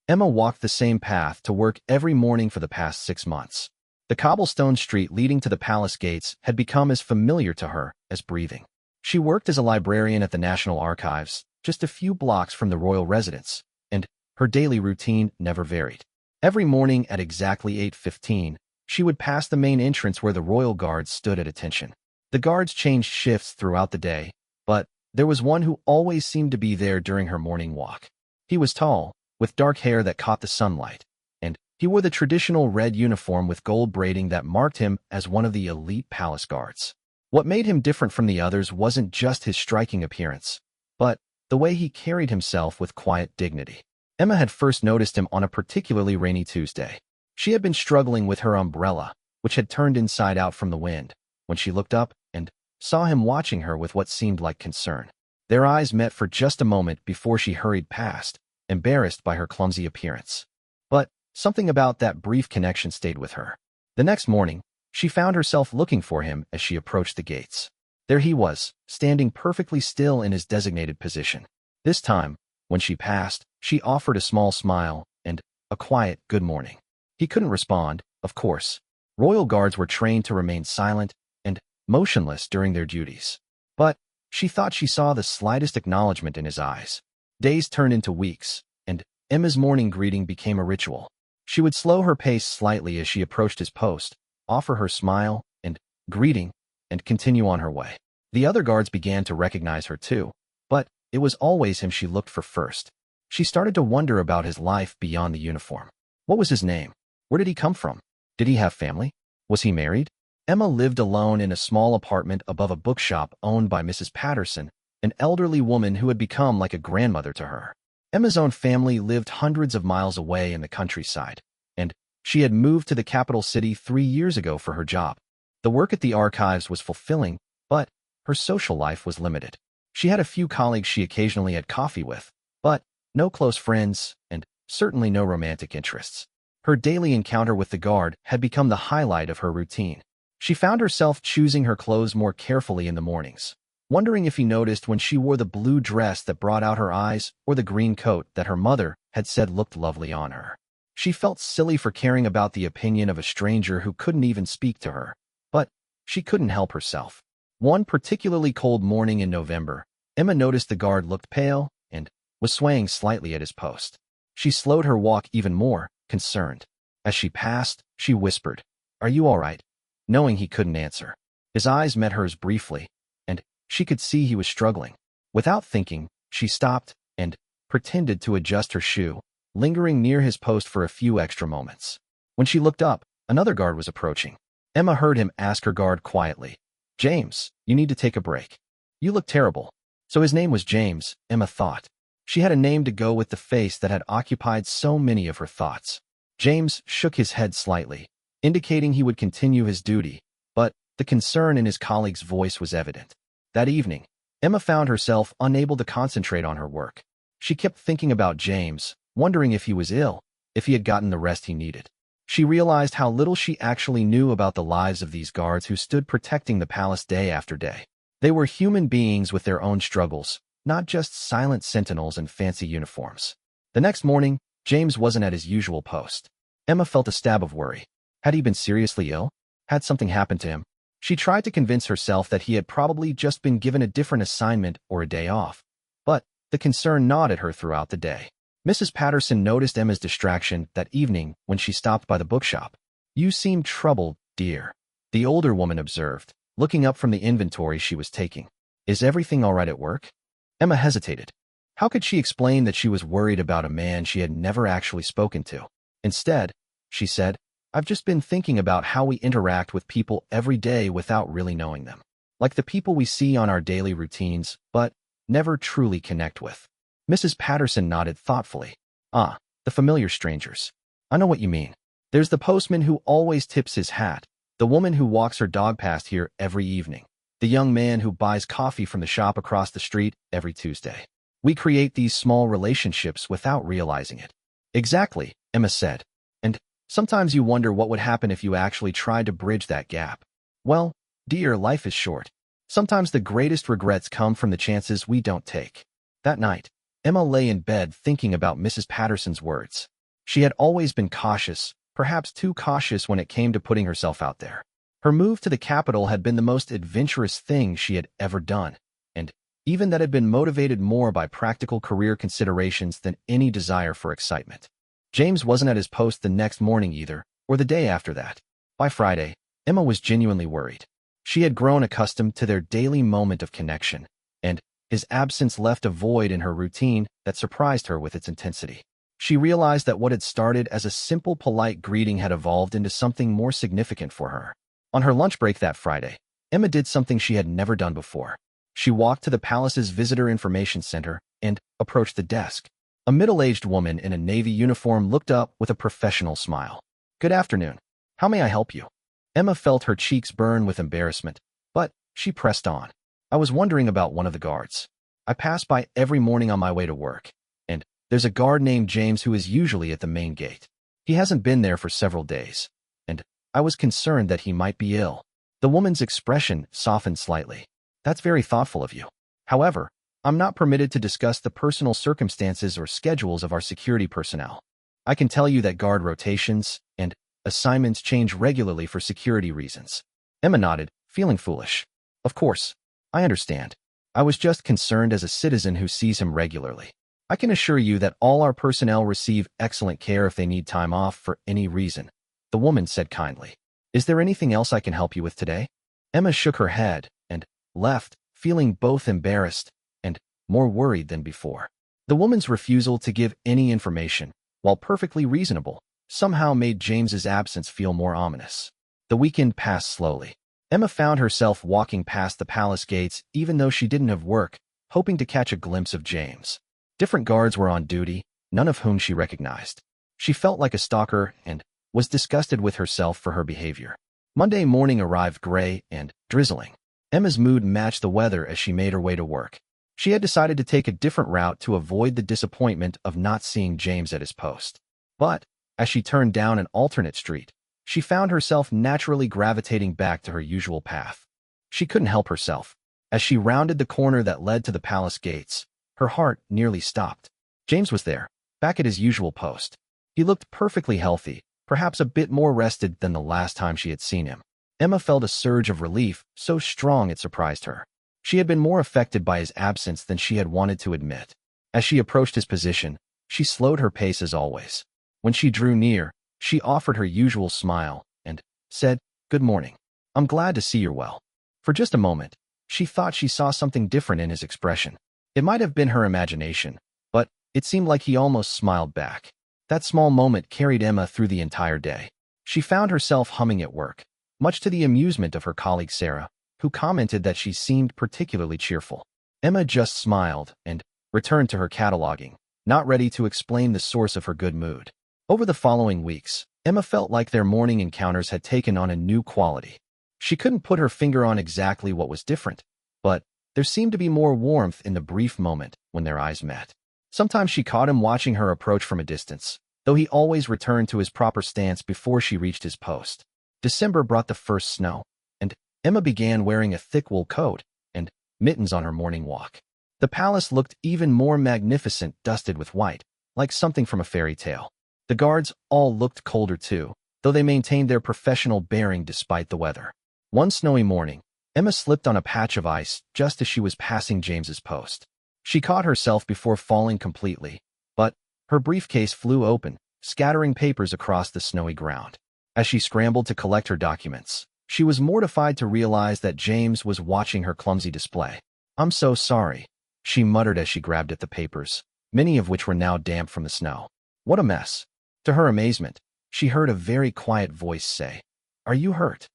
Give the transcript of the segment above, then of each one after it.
Emma walked the same path to work every morning for the past 6 months. The cobblestone street leading to the palace gates had become as familiar to her as breathing. She worked as a librarian at the National Archives, just a few blocks from the royal residence, and her daily routine never varied. Every morning at exactly 8:15, she would pass the main entrance where the royal guards stood at attention. The guards changed shifts throughout the day, but there was one who always seemed to be there during her morning walk. He was tall, with dark hair that caught the sunlight, and he wore the traditional red uniform with gold braiding that marked him as one of the elite palace guards. What made him different from the others wasn't just his striking appearance, but the way he carried himself with quiet dignity. Emma had first noticed him on a particularly rainy Tuesday. She had been struggling with her umbrella, which had turned inside out from the wind, when she looked up and saw him watching her with what seemed like concern. Their eyes met for just a moment before she hurried past, embarrassed by her clumsy appearance. But something about that brief connection stayed with her. The next morning, she found herself looking for him as she approached the gates. There he was, standing perfectly still in his designated position. This time, when she passed, she offered a small smile and a quiet good morning. He couldn't respond, of course. Royal guards were trained to remain silent and motionless during their duties. But she thought she saw the slightest acknowledgement in his eyes. Days turned into weeks, and Emma's morning greeting became a ritual. She would slow her pace slightly as she approached his post, offer her smile and greeting, and continue on her way. The other guards began to recognize her too, but it was always him she looked for first. She started to wonder about his life beyond the uniform. What was his name? Where did he come from? Did he have family? Was he married? Emma lived alone in a small apartment above a bookshop owned by Mrs. Patterson, an elderly woman who had become like a grandmother to her. Emma's own family lived hundreds of miles away in the countryside, and she had moved to the capital city 3 years ago for her job. The work at the archives was fulfilling, but her social life was limited. She had a few colleagues she occasionally had coffee with, but no close friends, and certainly no romantic interests. Her daily encounter with the guard had become the highlight of her routine. She found herself choosing her clothes more carefully in the mornings, wondering if he noticed when she wore the blue dress that brought out her eyes or the green coat that her mother had said looked lovely on her. She felt silly for caring about the opinion of a stranger who couldn't even speak to her, but she couldn't help herself. One particularly cold morning in November, Emma noticed the guard looked pale and was swaying slightly at his post. She slowed her walk even more, concerned. As she passed, she whispered, "Are you all right?" knowing he couldn't answer. His eyes met hers briefly, and she could see he was struggling. Without thinking, she stopped and pretended to adjust her shoe, lingering near his post for a few extra moments. When she looked up, another guard was approaching. Emma heard him ask her guard quietly, "James, you need to take a break. You look terrible." So his name was James, Emma thought. She had a name to go with the face that had occupied so many of her thoughts. James shook his head slightly, indicating he would continue his duty, but the concern in his colleague's voice was evident. That evening, Emma found herself unable to concentrate on her work. She kept thinking about James, wondering if he was ill, if he had gotten the rest he needed. She realized how little she actually knew about the lives of these guards who stood protecting the palace day after day. They were human beings with their own struggles, not just silent sentinels in fancy uniforms. The next morning, James wasn't at his usual post. Emma felt a stab of worry. Had he been seriously ill? Had something happened to him? She tried to convince herself that he had probably just been given a different assignment or a day off, but the concern gnawed at her throughout the day. Mrs. Patterson noticed Emma's distraction that evening when she stopped by the bookshop. "You seem troubled, dear," the older woman observed, looking up from the inventory she was taking. "Is everything all right at work?" Emma hesitated. How could she explain that she was worried about a man she had never actually spoken to? Instead, she said, "I've just been thinking about how we interact with people every day without really knowing them. Like the people we see on our daily routines, but never truly connect with." Mrs. Patterson nodded thoughtfully. "Ah, the familiar strangers. I know what you mean. There's the postman who always tips his hat, the woman who walks her dog past here every evening, the young man who buys coffee from the shop across the street every Tuesday. We create these small relationships without realizing it." "Exactly," Emma said. "And sometimes you wonder what would happen if you actually tried to bridge that gap. Well, dear, life is short. Sometimes the greatest regrets come from the chances we don't take." That night, Emma lay in bed thinking about Mrs. Patterson's words. She had always been cautious, perhaps too cautious when it came to putting herself out there. Her move to the capital had been the most adventurous thing she had ever done, and even that had been motivated more by practical career considerations than any desire for excitement. James wasn't at his post the next morning either, or the day after that. By Friday, Emma was genuinely worried. She had grown accustomed to their daily moment of connection, and his absence left a void in her routine that surprised her with its intensity. She realized that what had started as a simple, polite greeting had evolved into something more significant for her. On her lunch break that Friday, Emma did something she had never done before. She walked to the palace's visitor information center and approached the desk. A middle-aged woman in a navy uniform looked up with a professional smile. "Good afternoon. How may I help you?" Emma felt her cheeks burn with embarrassment, but she pressed on. "I was wondering about one of the guards. I pass by every morning on my way to work, and there's a guard named James who is usually at the main gate. He hasn't been there for several days, and I was concerned that he might be ill." The woman's expression softened slightly. "That's very thoughtful of you. However, I'm not permitted to discuss the personal circumstances or schedules of our security personnel. I can tell you that guard rotations and assignments change regularly for security reasons." Emma nodded, feeling foolish. "Of course, I understand. I was just concerned as a citizen who sees him regularly. I can assure you that all our personnel receive excellent care if they need time off for any reason," the woman said kindly. "Is there anything else I can help you with today?" Emma shook her head and left, feeling both embarrassed and more worried than before. The woman's refusal to give any information, while perfectly reasonable, somehow made James's absence feel more ominous. The weekend passed slowly. Emma found herself walking past the palace gates even though she didn't have work, hoping to catch a glimpse of James. Different guards were on duty, none of whom she recognized. She felt like a stalker and was disgusted with herself for her behavior. Monday morning arrived gray and drizzling. Emma's mood matched the weather as she made her way to work. She had decided to take a different route to avoid the disappointment of not seeing James at his post. But as she turned down an alternate street, she found herself naturally gravitating back to her usual path. She couldn't help herself. As she rounded the corner that led to the palace gates, her heart nearly stopped. James was there, back at his usual post. He looked perfectly healthy, perhaps a bit more rested than the last time she had seen him. Emma felt a surge of relief, so strong it surprised her. She had been more affected by his absence than she had wanted to admit. As she approached his position, she slowed her pace as always. When she drew near, she offered her usual smile and said, "Good morning. I'm glad to see you're well." For just a moment, she thought she saw something different in his expression. It might have been her imagination, but it seemed like he almost smiled back. That small moment carried Emma through the entire day. She found herself humming at work, much to the amusement of her colleague Sarah, who commented that she seemed particularly cheerful. Emma just smiled and returned to her cataloging, not ready to explain the source of her good mood. Over the following weeks, Emma felt like their morning encounters had taken on a new quality. She couldn't put her finger on exactly what was different, but there seemed to be more warmth in the brief moment when their eyes met. Sometimes she caught him watching her approach from a distance, though he always returned to his proper stance before she reached his post. December brought the first snow, and Emma began wearing a thick wool coat and mittens on her morning walk. The palace looked even more magnificent, dusted with white, like something from a fairy tale. The guards all looked colder too, though they maintained their professional bearing despite the weather. One snowy morning, Emma slipped on a patch of ice just as she was passing James's post. She caught herself before falling completely, but her briefcase flew open, scattering papers across the snowy ground. As she scrambled to collect her documents, she was mortified to realize that James was watching her clumsy display. "I'm so sorry," she muttered as she grabbed at the papers, many of which were now damp from the snow. "What a mess." To her amazement, she heard a very quiet voice say, "Are you hurt?"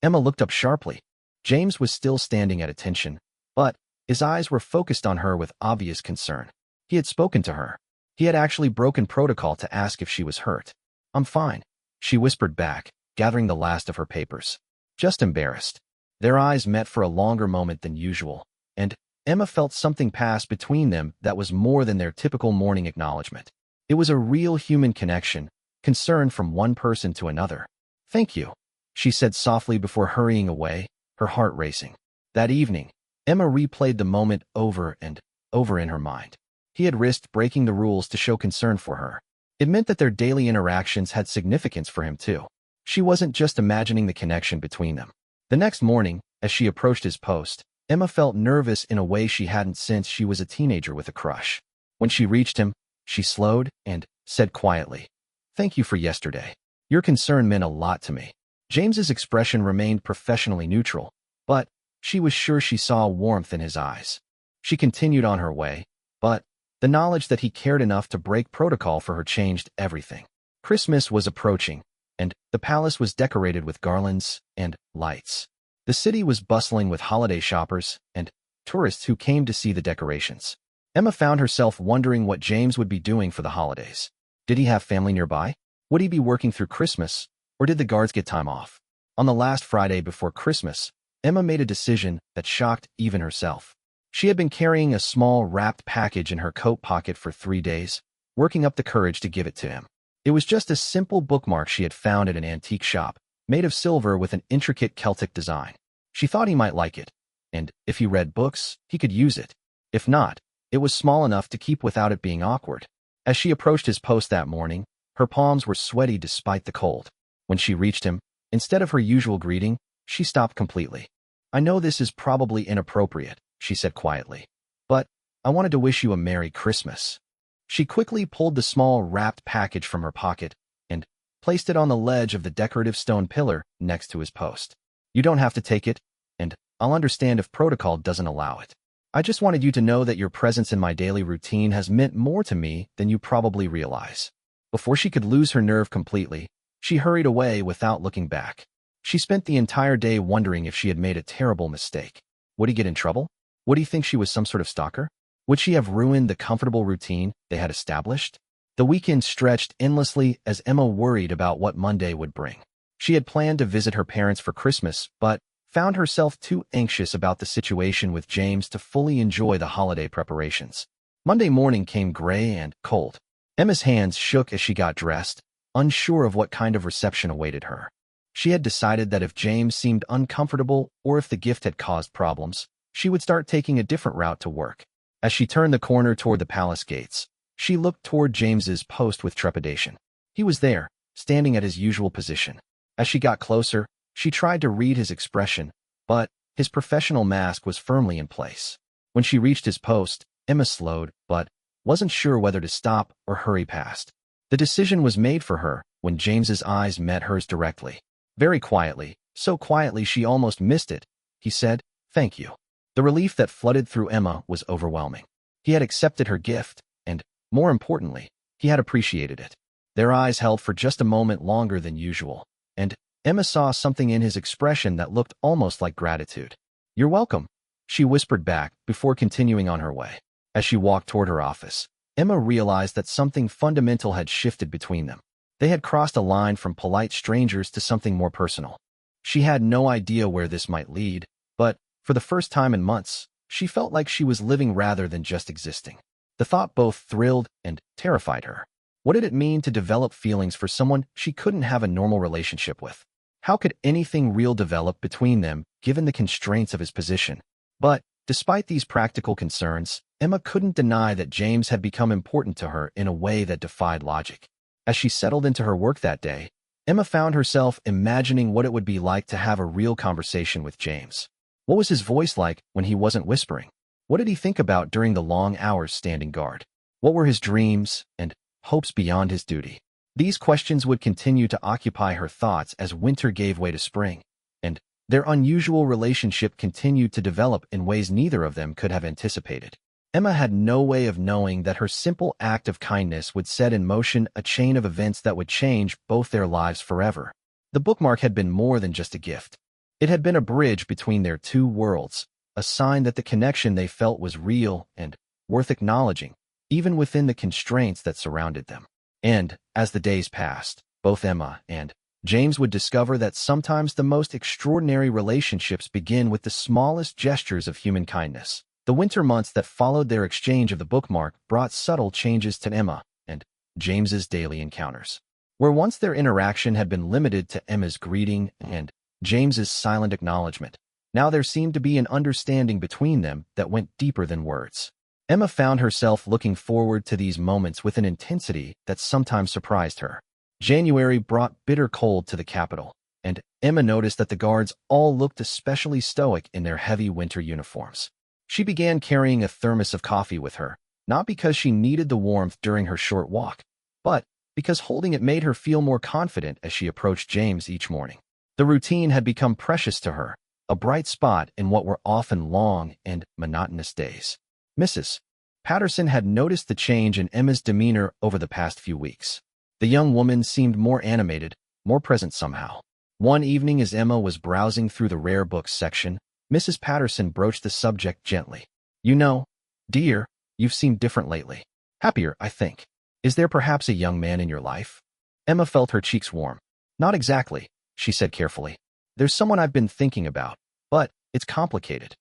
Emma looked up sharply. James was still standing at attention, but his eyes were focused on her with obvious concern. He had spoken to her. He had actually broken protocol to ask if she was hurt. "I'm fine," she whispered back, gathering the last of her papers. Just embarrassed. Their eyes met for a longer moment than usual, and Emma felt something pass between them that was more than their typical morning acknowledgement. It was a real human connection, concern from one person to another. "Thank you," she said softly before hurrying away, her heart racing. That evening, Emma replayed the moment over and over in her mind. He had risked breaking the rules to show concern for her. It meant that their daily interactions had significance for him too. She wasn't just imagining the connection between them. The next morning, as she approached his post, Emma felt nervous in a way she hadn't since she was a teenager with a crush. When she reached him, she slowed and said quietly, "Thank you for yesterday. Your concern meant a lot to me." James's expression remained professionally neutral, but she was sure she saw warmth in his eyes. She continued on her way, but the knowledge that he cared enough to break protocol for her changed everything. Christmas was approaching, and the palace was decorated with garlands and lights. The city was bustling with holiday shoppers and tourists who came to see the decorations. Emma found herself wondering what James would be doing for the holidays. Did he have family nearby? Would he be working through Christmas, or did the guards get time off? On the last Friday before Christmas, Emma made a decision that shocked even herself. She had been carrying a small wrapped package in her coat pocket for 3 days, working up the courage to give it to him. It was just a simple bookmark she had found at an antique shop, made of silver with an intricate Celtic design. She thought he might like it, and if he read books, he could use it. If not, it was small enough to keep without it being awkward. As she approached his post that morning, her palms were sweaty despite the cold. When she reached him, instead of her usual greeting, she stopped completely. "I know this is probably inappropriate," she said quietly, "but I wanted to wish you a Merry Christmas." She quickly pulled the small wrapped package from her pocket and placed it on the ledge of the decorative stone pillar next to his post. "You don't have to take it, and I'll understand if protocol doesn't allow it. I just wanted you to know that your presence in my daily routine has meant more to me than you probably realize." Before she could lose her nerve completely, she hurried away without looking back. She spent the entire day wondering if she had made a terrible mistake. Would he get in trouble? Would he think she was some sort of stalker? Would she have ruined the comfortable routine they had established? The weekend stretched endlessly as Emma worried about what Monday would bring. She had planned to visit her parents for Christmas, but found herself too anxious about the situation with James to fully enjoy the holiday preparations. Monday morning came gray and cold. Emma's hands shook as she got dressed, unsure of what kind of reception awaited her. She had decided that if James seemed uncomfortable or if the gift had caused problems, she would start taking a different route to work. As she turned the corner toward the palace gates, she looked toward James's post with trepidation. He was there, standing at his usual position. As she got closer, she tried to read his expression, but his professional mask was firmly in place. When she reached his post, Emma slowed, but wasn't sure whether to stop or hurry past. The decision was made for her when James's eyes met hers directly. Very quietly, so quietly she almost missed it, he said, "Thank you." The relief that flooded through Emma was overwhelming. He had accepted her gift, and, more importantly, he had appreciated it. Their eyes held for just a moment longer than usual, and Emma saw something in his expression that looked almost like gratitude. "You're welcome," she whispered back before continuing on her way. As she walked toward her office, Emma realized that something fundamental had shifted between them. They had crossed a line from polite strangers to something more personal. She had no idea where this might lead, but for the first time in months, she felt like she was living rather than just existing. The thought both thrilled and terrified her. What did it mean to develop feelings for someone she couldn't have a normal relationship with? How could anything real develop between them given the constraints of his position? But despite these practical concerns, Emma couldn't deny that James had become important to her in a way that defied logic. As she settled into her work that day, Emma found herself imagining what it would be like to have a real conversation with James. What was his voice like when he wasn't whispering? What did he think about during the long hours standing guard? What were his dreams and hopes beyond his duty? These questions would continue to occupy her thoughts as winter gave way to spring, and their unusual relationship continued to develop in ways neither of them could have anticipated. Emma had no way of knowing that her simple act of kindness would set in motion a chain of events that would change both their lives forever. The bookmark had been more than just a gift. It had been a bridge between their two worlds, a sign that the connection they felt was real and worth acknowledging, even within the constraints that surrounded them. And, as the days passed, both Emma and James would discover that sometimes the most extraordinary relationships begin with the smallest gestures of human kindness. The winter months that followed their exchange of the bookmark brought subtle changes to Emma and James's daily encounters. Where once their interaction had been limited to Emma's greeting and James's silent acknowledgement, now there seemed to be an understanding between them that went deeper than words. Emma found herself looking forward to these moments with an intensity that sometimes surprised her. January brought bitter cold to the capital, and Emma noticed that the guards all looked especially stoic in their heavy winter uniforms. She began carrying a thermos of coffee with her, not because she needed the warmth during her short walk, but because holding it made her feel more confident as she approached James each morning. The routine had become precious to her, a bright spot in what were often long and monotonous days. Mrs. Patterson had noticed the change in Emma's demeanor over the past few weeks. The young woman seemed more animated, more present somehow. One evening as Emma was browsing through the rare books section, Mrs. Patterson broached the subject gently. "You know, dear, you've seemed different lately. Happier, I think. Is there perhaps a young man in your life?" Emma felt her cheeks warm. "Not exactly," she said carefully. "There's someone I've been thinking about, but it's complicated."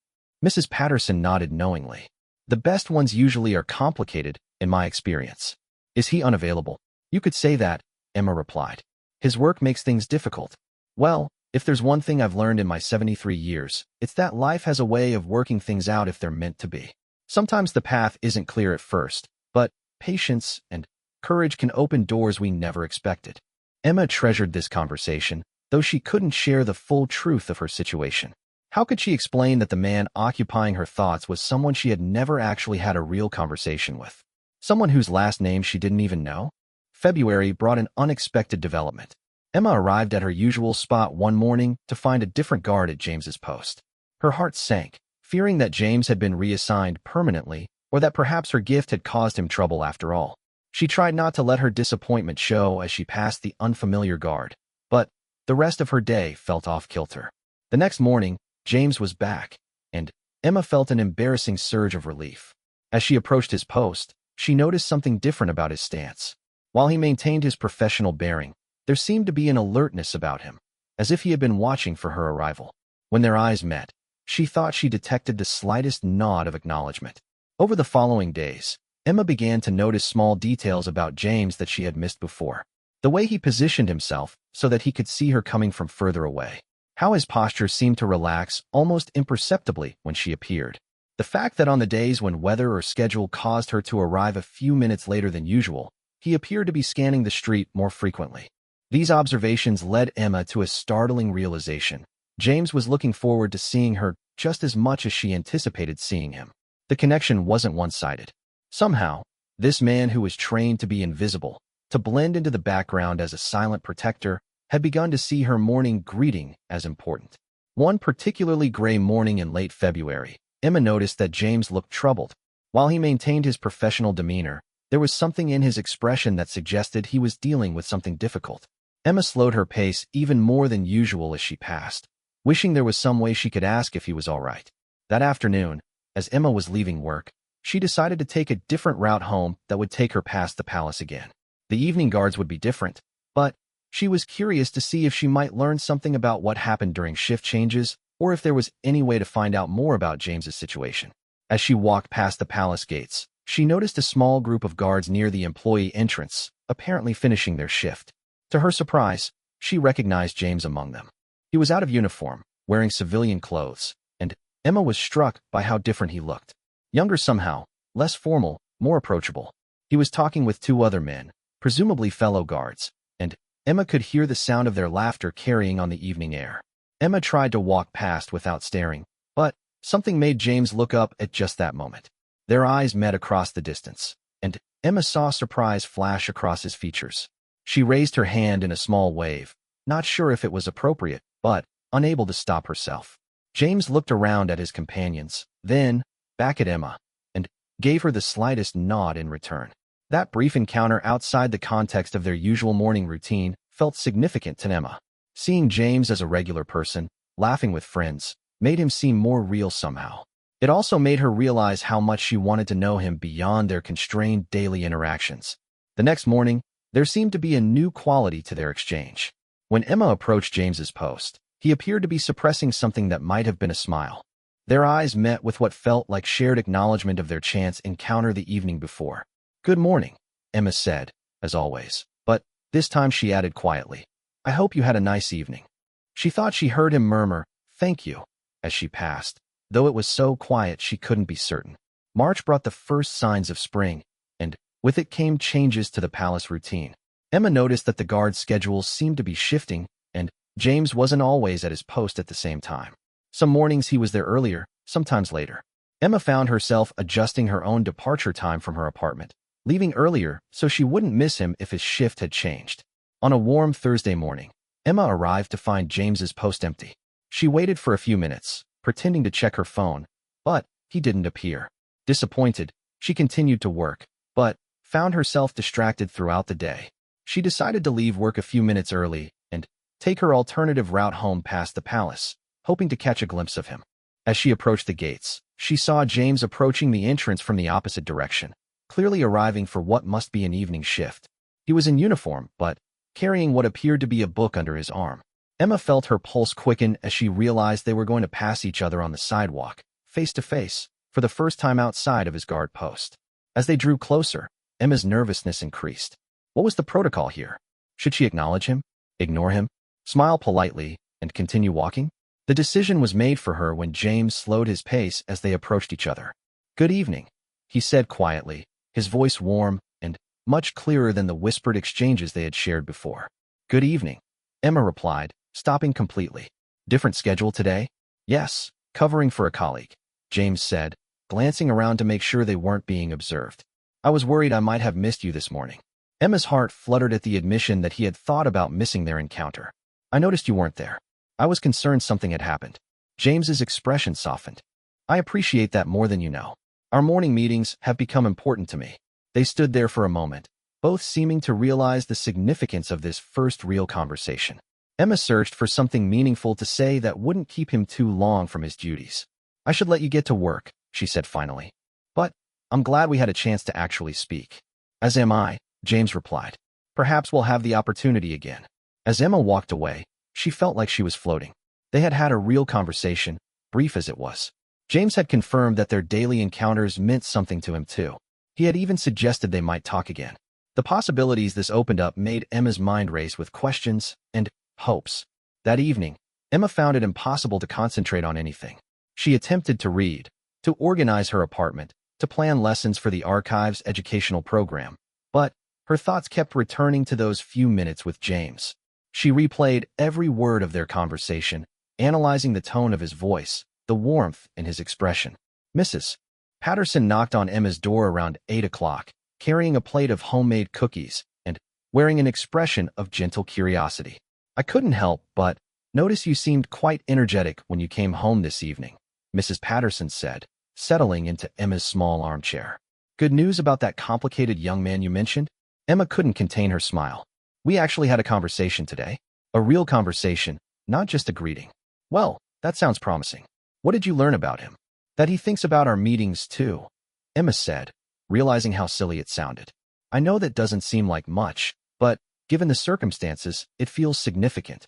Mrs. Patterson nodded knowingly. "The best ones usually are complicated, in my experience." "Is he unavailable?" "You could say that," Emma replied. "His work makes things difficult." "Well, if there's one thing I've learned in my 73 years, it's that life has a way of working things out if they're meant to be. Sometimes the path isn't clear at first, but patience and courage can open doors we never expected." Emma treasured this conversation, though she couldn't share the full truth of her situation. How could she explain that the man occupying her thoughts was someone she had never actually had a real conversation with? Someone whose last name she didn't even know? February brought an unexpected development. Emma arrived at her usual spot one morning to find a different guard at James's post. Her heart sank, fearing that James had been reassigned permanently or that perhaps her gift had caused him trouble after all. She tried not to let her disappointment show as she passed the unfamiliar guard, but the rest of her day felt off-kilter. The next morning, James was back, and Emma felt an embarrassing surge of relief. As she approached his post, she noticed something different about his stance. While he maintained his professional bearing, there seemed to be an alertness about him, as if he had been watching for her arrival. When their eyes met, she thought she detected the slightest nod of acknowledgement. Over the following days, Emma began to notice small details about James that she had missed before. The way he positioned himself so that he could see her coming from further away. How his posture seemed to relax almost imperceptibly when she appeared. The fact that on the days when weather or schedule caused her to arrive a few minutes later than usual, he appeared to be scanning the street more frequently. These observations led Emma to a startling realization. James was looking forward to seeing her just as much as she anticipated seeing him. The connection wasn't one-sided. Somehow, this man who was trained to be invisible, to blend into the background as a silent protector, had begun to see her morning greeting as important. One particularly gray morning in late February, Emma noticed that James looked troubled. While he maintained his professional demeanor, there was something in his expression that suggested he was dealing with something difficult. Emma slowed her pace even more than usual as she passed, wishing there was some way she could ask if he was all right. That afternoon, as Emma was leaving work, she decided to take a different route home that would take her past the palace again. The evening guards would be different, but she was curious to see if she might learn something about what happened during shift changes, or if there was any way to find out more about James's situation. As she walked past the palace gates, she noticed a small group of guards near the employee entrance, apparently finishing their shift. To her surprise, she recognized James among them. He was out of uniform, wearing civilian clothes, and Emma was struck by how different he looked. Younger somehow, less formal, more approachable. He was talking with two other men, presumably fellow guards, and Emma could hear the sound of their laughter carrying on the evening air. Emma tried to walk past without staring, but something made James look up at just that moment. Their eyes met across the distance, and Emma saw surprise flash across his features. She raised her hand in a small wave, not sure if it was appropriate, but unable to stop herself. James looked around at his companions, then back at Emma, and gave her the slightest nod in return. That brief encounter outside the context of their usual morning routine felt significant to Emma. Seeing James as a regular person, laughing with friends, made him seem more real somehow. It also made her realize how much she wanted to know him beyond their constrained daily interactions. The next morning, there seemed to be a new quality to their exchange. When Emma approached James's post, he appeared to be suppressing something that might have been a smile. Their eyes met with what felt like shared acknowledgement of their chance encounter the evening before. "Good morning," Emma said, as always, but this time she added quietly, "I hope you had a nice evening." She thought she heard him murmur, "Thank you," as she passed, though it was so quiet she couldn't be certain. March brought the first signs of spring, and with it came changes to the palace routine. Emma noticed that the guard's schedules seemed to be shifting, and James wasn't always at his post at the same time. Some mornings he was there earlier, sometimes later. Emma found herself adjusting her own departure time from her apartment, leaving earlier so she wouldn't miss him if his shift had changed. On a warm Thursday morning, Emma arrived to find James's post empty. She waited for a few minutes, pretending to check her phone, but he didn't appear. Disappointed, she continued to work, but found herself distracted throughout the day. She decided to leave work a few minutes early and take her alternative route home past the palace, hoping to catch a glimpse of him. As she approached the gates, she saw James approaching the entrance from the opposite direction, clearly arriving for what must be an evening shift. He was in uniform, but carrying what appeared to be a book under his arm. Emma felt her pulse quicken as she realized they were going to pass each other on the sidewalk, face to face, for the first time outside of his guard post. As they drew closer, Emma's nervousness increased. What was the protocol here? Should she acknowledge him, ignore him, smile politely, and continue walking? The decision was made for her when James slowed his pace as they approached each other. "Good evening," he said quietly, his voice warm and much clearer than the whispered exchanges they had shared before. "Good evening," Emma replied, stopping completely. "Different schedule today?" "Yes, covering for a colleague," James said, glancing around to make sure they weren't being observed. "I was worried I might have missed you this morning." Emma's heart fluttered at the admission that he had thought about missing their encounter. "I noticed you weren't there. I was concerned something had happened." James's expression softened. "I appreciate that more than you know. Our morning meetings have become important to me." They stood there for a moment, both seeming to realize the significance of this first real conversation. Emma searched for something meaningful to say that wouldn't keep him too long from his duties. "I should let you get to work," she said finally. "But I'm glad we had a chance to actually speak." "As am I," James replied. "Perhaps we'll have the opportunity again." As Emma walked away, she felt like she was floating. They had had a real conversation, brief as it was. James had confirmed that their daily encounters meant something to him too. He had even suggested they might talk again. The possibilities this opened up made Emma's mind race with questions and hopes. That evening, Emma found it impossible to concentrate on anything. She attempted to read, to organize her apartment, to plan lessons for the archive's educational program, but her thoughts kept returning to those few minutes with James. She replayed every word of their conversation, analyzing the tone of his voice, the warmth in his expression. Mrs. Patterson knocked on Emma's door around 8 o'clock, carrying a plate of homemade cookies and wearing an expression of gentle curiosity. "I couldn't help but notice you seemed quite energetic when you came home this evening," Mrs. Patterson said, settling into Emma's small armchair. "Good news about that complicated young man you mentioned?" Emma couldn't contain her smile. "We actually had a conversation today. A real conversation, not just a greeting." "Well, that sounds promising. What did you learn about him?" "That he thinks about our meetings too," Emma said, realizing how silly it sounded. "I know that doesn't seem like much, but given the circumstances, it feels significant."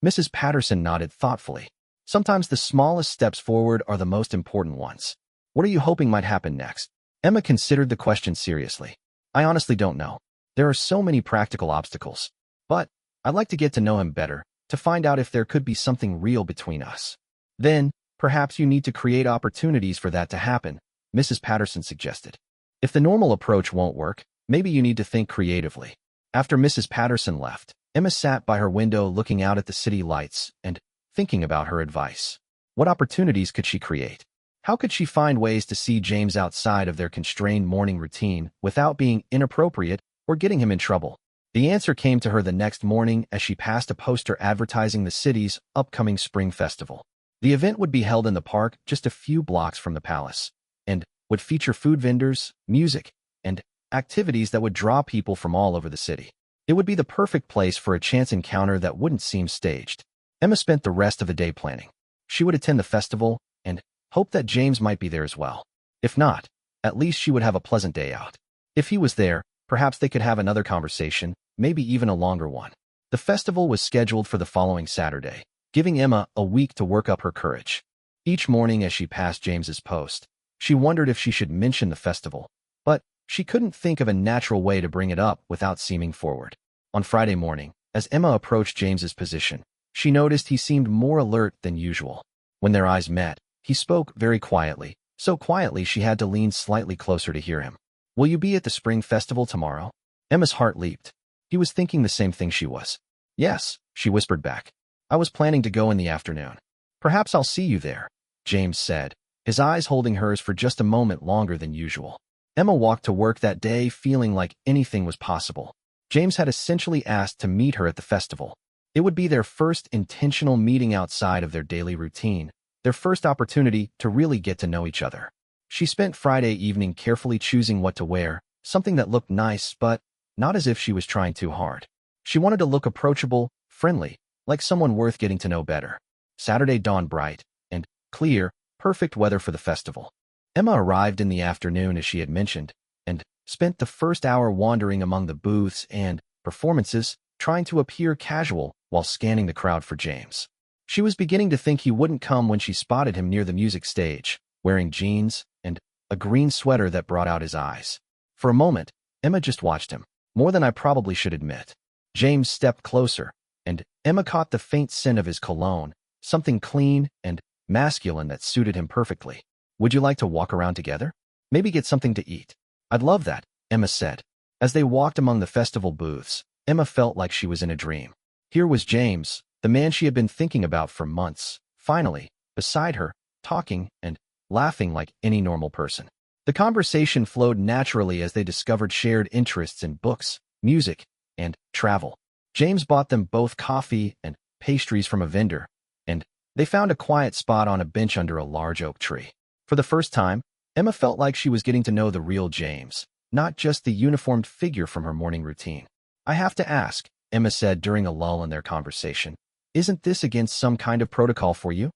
Mrs. Patterson nodded thoughtfully. "Sometimes the smallest steps forward are the most important ones." "What are you hoping might happen next?" Emma considered the question seriously. "I honestly don't know. There are so many practical obstacles. But I'd like to get to know him better, to find out if there could be something real between us. Then, perhaps you need to create opportunities for that to happen," Mrs. Patterson suggested. "If the normal approach won't work, maybe you need to think creatively." After Mrs. Patterson left, Emma sat by her window looking out at the city lights and thinking about her advice. What opportunities could she create? How could she find ways to see James outside of their constrained morning routine without being inappropriate or getting him in trouble? The answer came to her the next morning as she passed a poster advertising the city's upcoming spring festival. The event would be held in the park just a few blocks from the palace, and would feature food vendors, music, and activities that would draw people from all over the city. It would be the perfect place for a chance encounter that wouldn't seem staged. Emma spent the rest of the day planning. She would attend the festival and hoped that James might be there as well. If not, at least she would have a pleasant day out. If he was there, perhaps they could have another conversation, maybe even a longer one. The festival was scheduled for the following Saturday, giving Emma a week to work up her courage. Each morning as she passed James's post, she wondered if she should mention the festival, but she couldn't think of a natural way to bring it up without seeming forward. On Friday morning, as Emma approached James's position, she noticed he seemed more alert than usual. When their eyes met, he spoke very quietly, so quietly she had to lean slightly closer to hear him. Will you be at the spring festival tomorrow? Emma's heart leaped. He was thinking the same thing she was. Yes, she whispered back. I was planning to go in the afternoon. Perhaps I'll see you there, James said, his eyes holding hers for just a moment longer than usual. Emma walked to work that day feeling like anything was possible. James had essentially asked to meet her at the festival. It would be their first intentional meeting outside of their daily routine, their first opportunity to really get to know each other. She spent Friday evening carefully choosing what to wear, something that looked nice, but not as if she was trying too hard. She wanted to look approachable, friendly, like someone worth getting to know better. Saturday dawned bright and clear, perfect weather for the festival. Emma arrived in the afternoon as she had mentioned, and spent the first hour wandering among the booths and performances, trying to appear casual while scanning the crowd for James. She was beginning to think he wouldn't come when she spotted him near the music stage, wearing jeans and a green sweater that brought out his eyes. For a moment, Emma just watched him, more than I probably should admit. James stepped closer, and Emma caught the faint scent of his cologne, something clean and masculine that suited him perfectly. Would you like to walk around together? Maybe get something to eat. I'd love that, Emma said. As they walked among the festival booths, Emma felt like she was in a dream. Here was James, the man she had been thinking about for months, finally, beside her, talking and laughing like any normal person. The conversation flowed naturally as they discovered shared interests in books, music, and travel. James bought them both coffee and pastries from a vendor, and they found a quiet spot on a bench under a large oak tree. For the first time, Emma felt like she was getting to know the real James, not just the uniformed figure from her morning routine. I have to ask, Emma said during a lull in their conversation. Isn't this against some kind of protocol for you?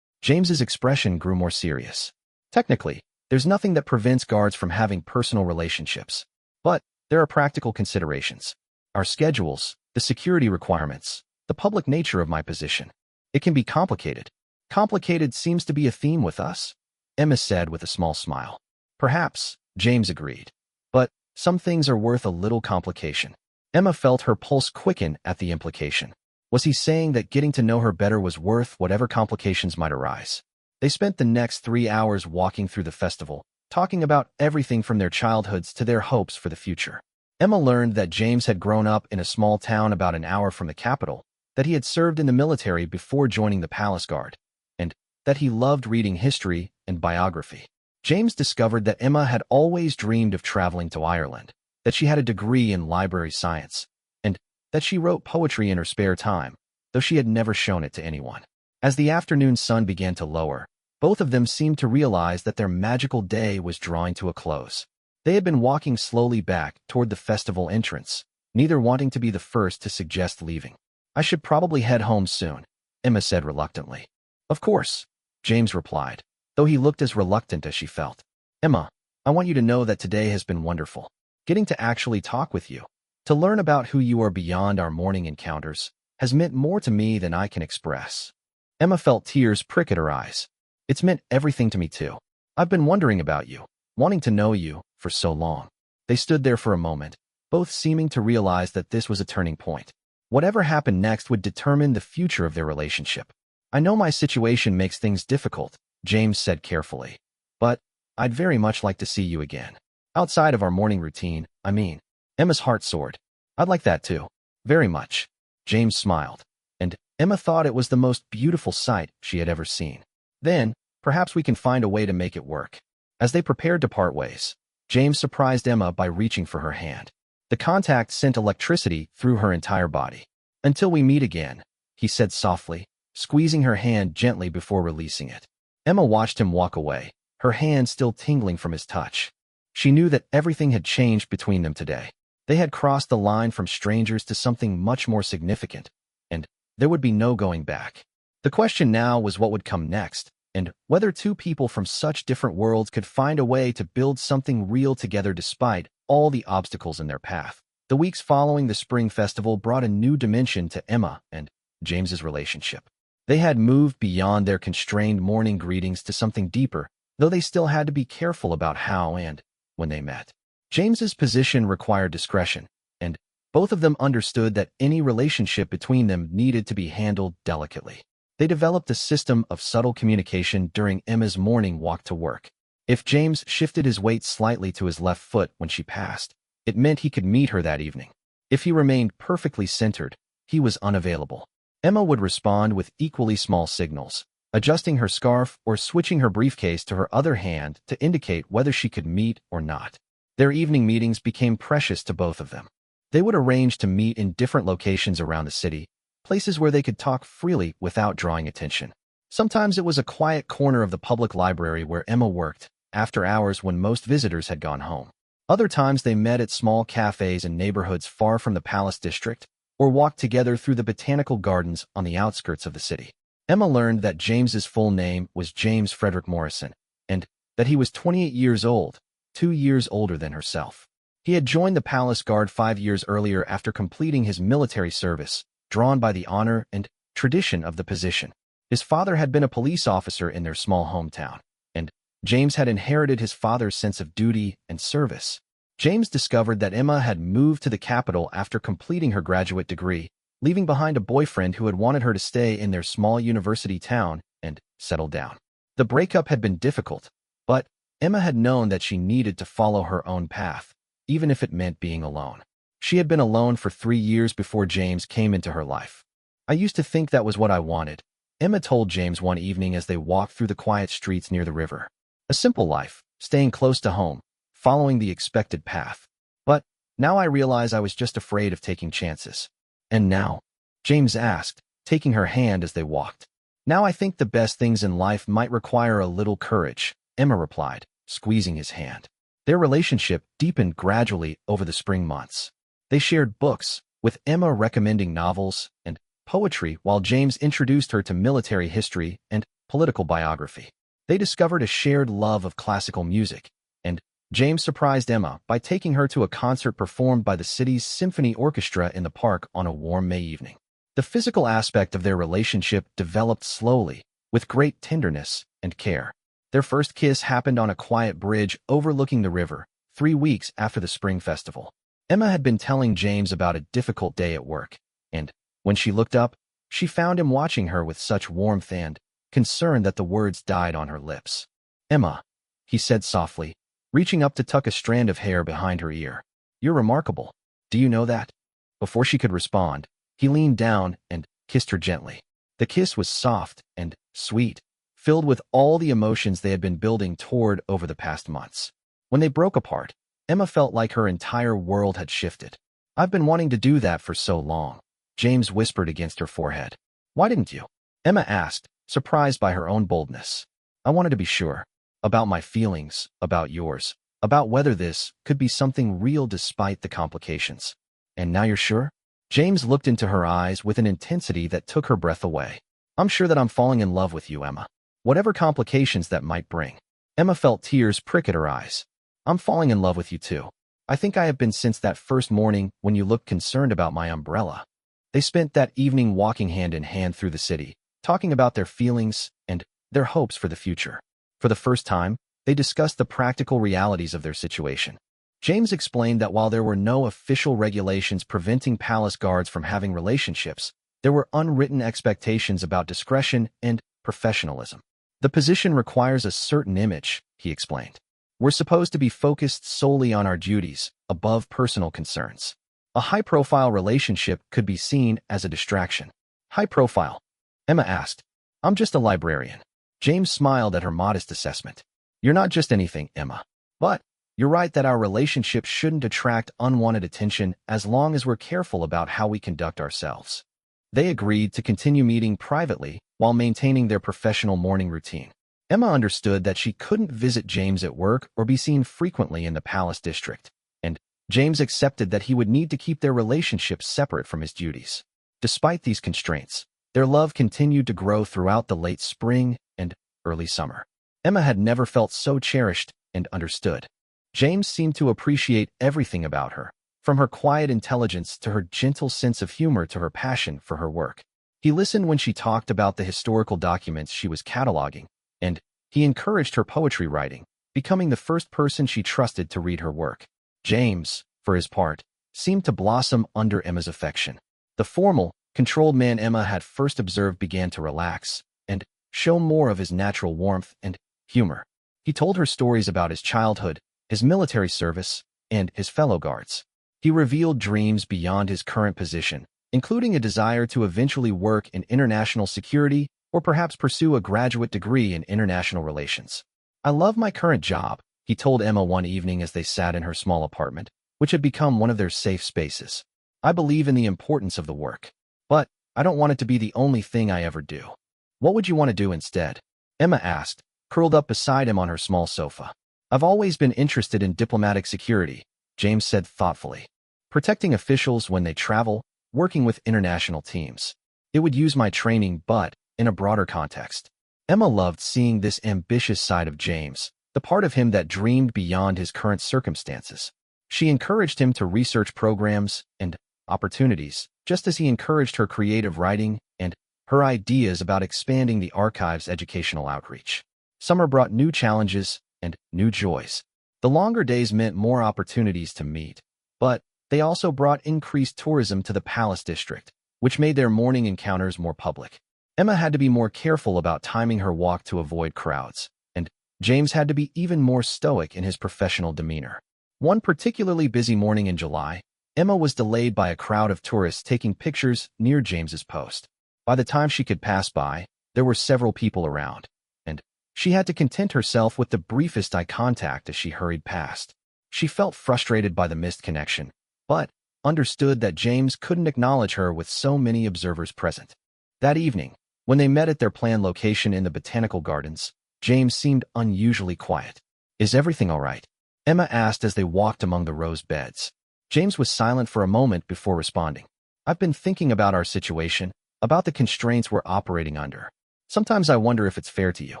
James's expression grew more serious. Technically, there's nothing that prevents guards from having personal relationships. But there are practical considerations. Our schedules, the security requirements, the public nature of my position. It can be complicated. Complicated seems to be a theme with us, Emma said with a small smile. Perhaps, James agreed. But some things are worth a little complication. Emma felt her pulse quicken at the implication. Was he saying that getting to know her better was worth whatever complications might arise? They spent the next 3 hours walking through the festival, talking about everything from their childhoods to their hopes for the future. Emma learned that James had grown up in a small town about an hour from the capital, that he had served in the military before joining the Palace Guard, and that he loved reading history and biography. James discovered that Emma had always dreamed of traveling to Ireland, that she had a degree in library science, and that she wrote poetry in her spare time, though she had never shown it to anyone. As the afternoon sun began to lower, both of them seemed to realize that their magical day was drawing to a close. They had been walking slowly back toward the festival entrance, neither wanting to be the first to suggest leaving. I should probably head home soon, Emma said reluctantly. Of course, James replied, though he looked as reluctant as she felt. Emma, I want you to know that today has been wonderful. Getting to actually talk with you, to learn about who you are beyond our morning encounters, has meant more to me than I can express. Emma felt tears prick at her eyes. It's meant everything to me too. I've been wondering about you, wanting to know you, for so long. They stood there for a moment, both seeming to realize that this was a turning point. Whatever happened next would determine the future of their relationship. I know my situation makes things difficult, James said carefully, but I'd very much like to see you again. Outside of our morning routine, I mean. Emma's heart soared. I'd like that too. Very much. James smiled, and Emma thought it was the most beautiful sight she had ever seen. Then, perhaps we can find a way to make it work. As they prepared to part ways, James surprised Emma by reaching for her hand. The contact sent electricity through her entire body. Until we meet again, he said softly, squeezing her hand gently before releasing it. Emma watched him walk away, her hand still tingling from his touch. She knew that everything had changed between them today. They had crossed the line from strangers to something much more significant, and there would be no going back. The question now was what would come next, and whether two people from such different worlds could find a way to build something real together despite all the obstacles in their path. The weeks following the spring festival brought a new dimension to Emma and James's relationship. They had moved beyond their constrained morning greetings to something deeper, though they still had to be careful about how and when they met. James's position required discretion, and both of them understood that any relationship between them needed to be handled delicately. They developed a system of subtle communication during Emma's morning walk to work. If James shifted his weight slightly to his left foot when she passed, it meant he could meet her that evening. If he remained perfectly centered, he was unavailable. Emma would respond with equally small signals, adjusting her scarf or switching her briefcase to her other hand to indicate whether she could meet or not. Their evening meetings became precious to both of them. They would arrange to meet in different locations around the city, places where they could talk freely without drawing attention. Sometimes it was a quiet corner of the public library where Emma worked, after hours when most visitors had gone home. Other times they met at small cafes in neighborhoods far from the Palace District, or walked together through the botanical gardens on the outskirts of the city. Emma learned that James's full name was James Frederick Morrison, and that he was 28 years old, 2 years older than herself. He had joined the Palace Guard 5 years earlier after completing his military service, drawn by the honor and tradition of the position. His father had been a police officer in their small hometown, and James had inherited his father's sense of duty and service. James discovered that Emma had moved to the capital after completing her graduate degree, leaving behind a boyfriend who had wanted her to stay in their small university town and settle down. The breakup had been difficult, but Emma had known that she needed to follow her own path, even if it meant being alone. She had been alone for 3 years before James came into her life. "I used to think that was what I wanted," Emma told James one evening as they walked through the quiet streets near the river. "A simple life, staying close to home, following the expected path. But now I realize I was just afraid of taking chances." "And now?" James asked, taking her hand as they walked. "Now I think the best things in life might require a little courage," Emma replied, squeezing his hand. Their relationship deepened gradually over the spring months. They shared books, with Emma recommending novels and poetry while James introduced her to military history and political biography. They discovered a shared love of classical music, and James surprised Emma by taking her to a concert performed by the city's symphony orchestra in the park on a warm May evening. The physical aspect of their relationship developed slowly, with great tenderness and care. Their first kiss happened on a quiet bridge overlooking the river, 3 weeks after the spring festival. Emma had been telling James about a difficult day at work, and when she looked up, she found him watching her with such warmth and concern that the words died on her lips. "Emma," he said softly, reaching up to tuck a strand of hair behind her ear. "You're remarkable. Do you know that?" Before she could respond, he leaned down and kissed her gently. The kiss was soft and sweet, filled with all the emotions they had been building toward over the past months. When they broke apart, Emma felt like her entire world had shifted. "I've been wanting to do that for so long," James whispered against her forehead. "Why didn't you?" Emma asked, surprised by her own boldness. "I wanted to be sure. About my feelings, about yours, about whether this could be something real despite the complications." "And now you're sure?" James looked into her eyes with an intensity that took her breath away. "I'm sure that I'm falling in love with you, Emma. Whatever complications that might bring." Emma felt tears prick at her eyes. "I'm falling in love with you too. I think I have been since that first morning when you looked concerned about my umbrella." They spent that evening walking hand in hand through the city, talking about their feelings and their hopes for the future. For the first time, they discussed the practical realities of their situation. James explained that while there were no official regulations preventing palace guards from having relationships, there were unwritten expectations about discretion and professionalism. "The position requires a certain image," he explained. "We're supposed to be focused solely on our duties, above personal concerns. A high-profile relationship could be seen as a distraction." "High profile?" Emma asked. "I'm just a librarian." James smiled at her modest assessment. "You're not just anything, Emma. But you're right that our relationship shouldn't attract unwanted attention as long as we're careful about how we conduct ourselves." They agreed to continue meeting privately while maintaining their professional morning routine. Emma understood that she couldn't visit James at work or be seen frequently in the Palace District, and James accepted that he would need to keep their relationship separate from his duties. Despite these constraints, their love continued to grow throughout the late spring and early summer. Emma had never felt so cherished and understood. James seemed to appreciate everything about her, from her quiet intelligence to her gentle sense of humor to her passion for her work. He listened when she talked about the historical documents she was cataloging, and he encouraged her poetry writing, becoming the first person she trusted to read her work. James, for his part, seemed to blossom under Emma's affection. The formal, controlled man Emma had first observed began to relax and show more of his natural warmth and humor. He told her stories about his childhood, his military service, and his fellow guards. He revealed dreams beyond his current position, including a desire to eventually work in international security or perhaps pursue a graduate degree in international relations. "I love my current job," he told Emma one evening as they sat in her small apartment, which had become one of their safe spaces. "I believe in the importance of the work. But I don't want it to be the only thing I ever do." "What would you want to do instead?" Emma asked, curled up beside him on her small sofa. "I've always been interested in diplomatic security," James said thoughtfully. "Protecting officials when they travel, working with international teams. It would use my training, but in a broader context." Emma loved seeing this ambitious side of James, the part of him that dreamed beyond his current circumstances. She encouraged him to research programs and opportunities, just as he encouraged her creative writing and her ideas about expanding the archive's educational outreach. Summer brought new challenges and new joys. The longer days meant more opportunities to meet, but they also brought increased tourism to the Palace District, which made their morning encounters more public. Emma had to be more careful about timing her walk to avoid crowds, and James had to be even more stoic in his professional demeanor. One particularly busy morning in July, Emma was delayed by a crowd of tourists taking pictures near James's post. By the time she could pass by, there were several people around, and she had to content herself with the briefest eye contact as she hurried past. She felt frustrated by the missed connection, but understood that James couldn't acknowledge her with so many observers present. That evening, when they met at their planned location in the botanical gardens, James seemed unusually quiet. "Is everything all right?" Emma asked as they walked among the rose beds. James was silent for a moment before responding. "I've been thinking about our situation, about the constraints we're operating under. Sometimes I wonder if it's fair to you."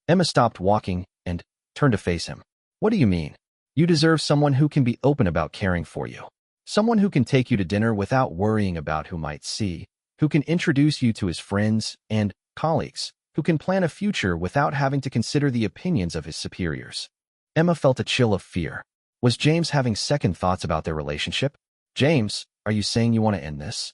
Emma stopped walking and turned to face him. "What do you mean?" "You deserve someone who can be open about caring for you. Someone who can take you to dinner without worrying about who might see, who can introduce you to his friends and colleagues, who can plan a future without having to consider the opinions of his superiors." Emma felt a chill of fear. Was James having second thoughts about their relationship? "James, are you saying you want to end this?"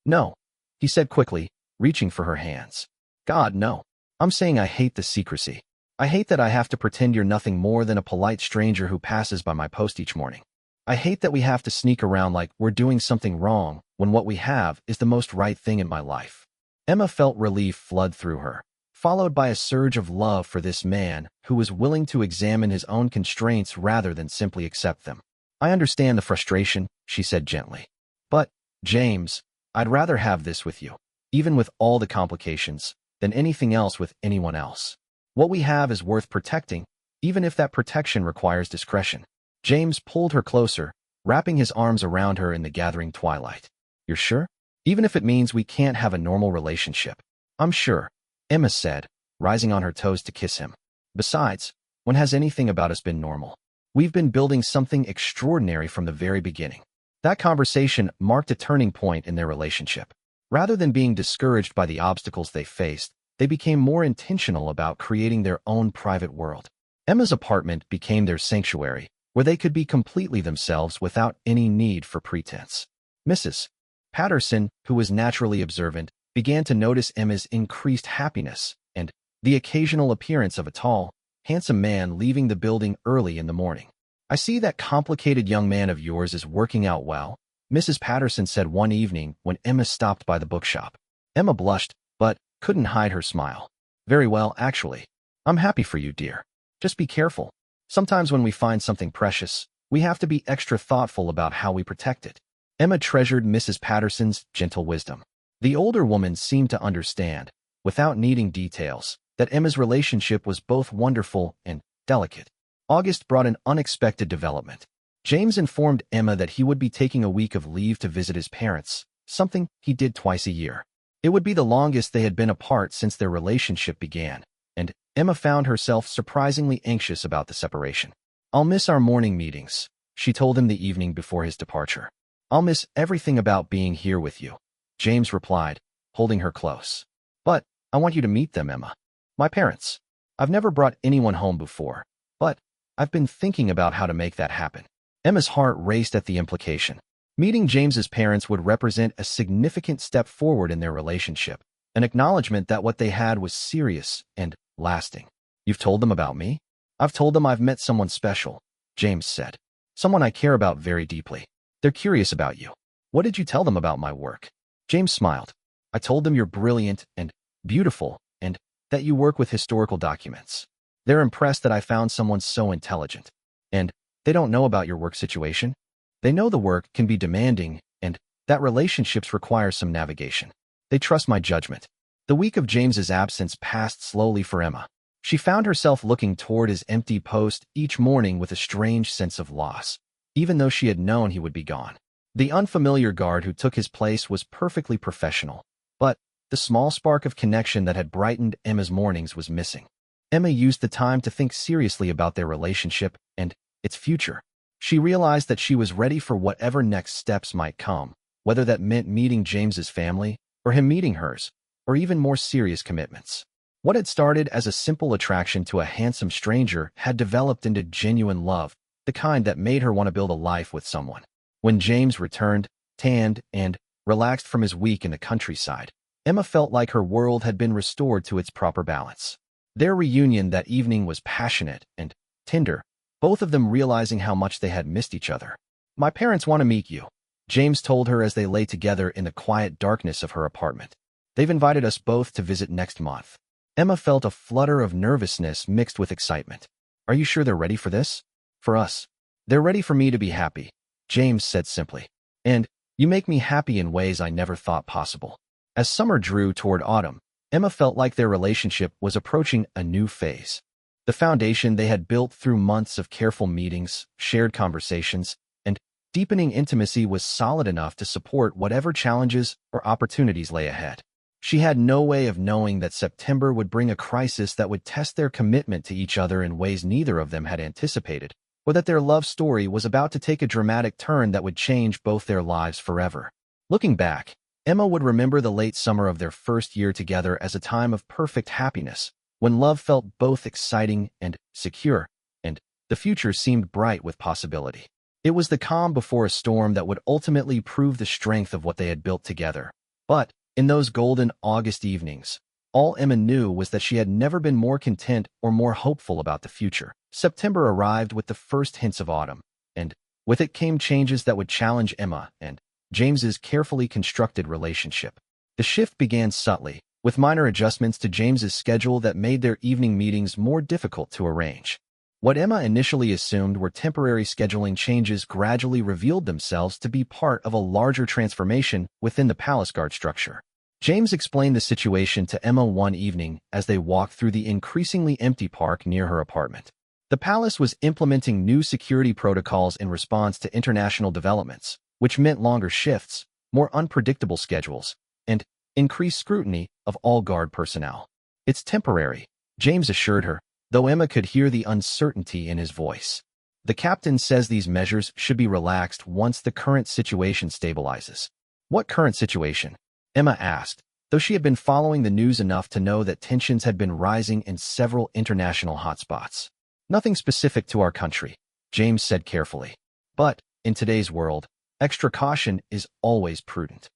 "No," he said quickly, reaching for her hands. "God, no. I'm saying I hate the secrecy. I hate that I have to pretend you're nothing more than a polite stranger who passes by my post each morning. I hate that we have to sneak around like we're doing something wrong when what we have is the most right thing in my life." Emma felt relief flood through her, followed by a surge of love for this man who was willing to examine his own constraints rather than simply accept them. "I understand the frustration," she said gently. "But, James, I'd rather have this with you, even with all the complications, than anything else with anyone else. What we have is worth protecting, even if that protection requires discretion." James pulled her closer, wrapping his arms around her in the gathering twilight. "You're sure? Even if it means we can't have a normal relationship?" "I'm sure," Emma said, rising on her toes to kiss him. "Besides, when has anything about us been normal? We've been building something extraordinary from the very beginning." That conversation marked a turning point in their relationship. Rather than being discouraged by the obstacles they faced, they became more intentional about creating their own private world. Emma's apartment became their sanctuary, where they could be completely themselves without any need for pretense. Mrs. Patterson, who was naturally observant, began to notice Emma's increased happiness and the occasional appearance of a tall, handsome man leaving the building early in the morning. "I see that complicated young man of yours is working out well," Mrs. Patterson said one evening when Emma stopped by the bookshop. Emma blushed, but couldn't hide her smile. "Very well, actually. I'm happy for you, dear. Just be careful. Sometimes when we find something precious, we have to be extra thoughtful about how we protect it." Emma treasured Mrs. Patterson's gentle wisdom. The older woman seemed to understand, without needing details, that Emma's relationship was both wonderful and delicate. August brought an unexpected development. James informed Emma that he would be taking a week of leave to visit his parents, something he did twice a year. It would be the longest they had been apart since their relationship began, and Emma found herself surprisingly anxious about the separation. "I'll miss our morning meetings," she told him the evening before his departure. "I'll miss everything about being here with you," James replied, holding her close. "But I want you to meet them, Emma. My parents. I've never brought anyone home before, but I've been thinking about how to make that happen." Emma's heart raced at the implication. Meeting James's parents would represent a significant step forward in their relationship, an acknowledgement that what they had was serious and lasting. "You've told them about me?" I've told them I've met someone special, James said. Someone I care about very deeply. They're curious about you. What did you tell them about my work? James smiled. I told them you're brilliant and beautiful and that you work with historical documents. They're impressed that I found someone so intelligent. And they don't know about your work situation. They know the work can be demanding and that relationships require some navigation. They trust my judgment. The week of James's absence passed slowly for Emma. She found herself looking toward his empty post each morning with a strange sense of loss, even though she had known he would be gone. The unfamiliar guard who took his place was perfectly professional, but the small spark of connection that had brightened Emma's mornings was missing. Emma used the time to think seriously about their relationship and its future. She realized that she was ready for whatever next steps might come, whether that meant meeting James's family, or him meeting hers, or even more serious commitments. What had started as a simple attraction to a handsome stranger had developed into genuine love, the kind that made her want to build a life with someone. When James returned, tanned, and relaxed from his week in the countryside, Emma felt like her world had been restored to its proper balance. Their reunion that evening was passionate and tender, both of them realizing how much they had missed each other. My parents want to meet you, James told her as they lay together in the quiet darkness of her apartment. They've invited us both to visit next month. Emma felt a flutter of nervousness mixed with excitement. Are you sure they're ready for this? For us. They're ready for me to be happy, James said simply. And you make me happy in ways I never thought possible. As summer drew toward autumn, Emma felt like their relationship was approaching a new phase. The foundation they had built through months of careful meetings, shared conversations, and deepening intimacy was solid enough to support whatever challenges or opportunities lay ahead. She had no way of knowing that September would bring a crisis that would test their commitment to each other in ways neither of them had anticipated, or that their love story was about to take a dramatic turn that would change both their lives forever. Looking back, Emma would remember the late summer of their first year together as a time of perfect happiness, when love felt both exciting and secure, and the future seemed bright with possibility. It was the calm before a storm that would ultimately prove the strength of what they had built together. But in those golden August evenings, all Emma knew was that she had never been more content or more hopeful about the future. September arrived with the first hints of autumn, and with it came changes that would challenge Emma and James's carefully constructed relationship. The shift began subtly, with minor adjustments to James's schedule that made their evening meetings more difficult to arrange. What Emma initially assumed were temporary scheduling changes gradually revealed themselves to be part of a larger transformation within the palace guard structure. James explained the situation to Emma one evening as they walked through the increasingly empty park near her apartment. The palace was implementing new security protocols in response to international developments, which meant longer shifts, more unpredictable schedules, and increased scrutiny of all guard personnel. It's temporary, James assured her, though Emma could hear the uncertainty in his voice. The captain says these measures should be relaxed once the current situation stabilizes. What current situation? Emma asked, though she had been following the news enough to know that tensions had been rising in several international hotspots. Nothing specific to our country, James said carefully. But, in today's world, extra caution is always prudent.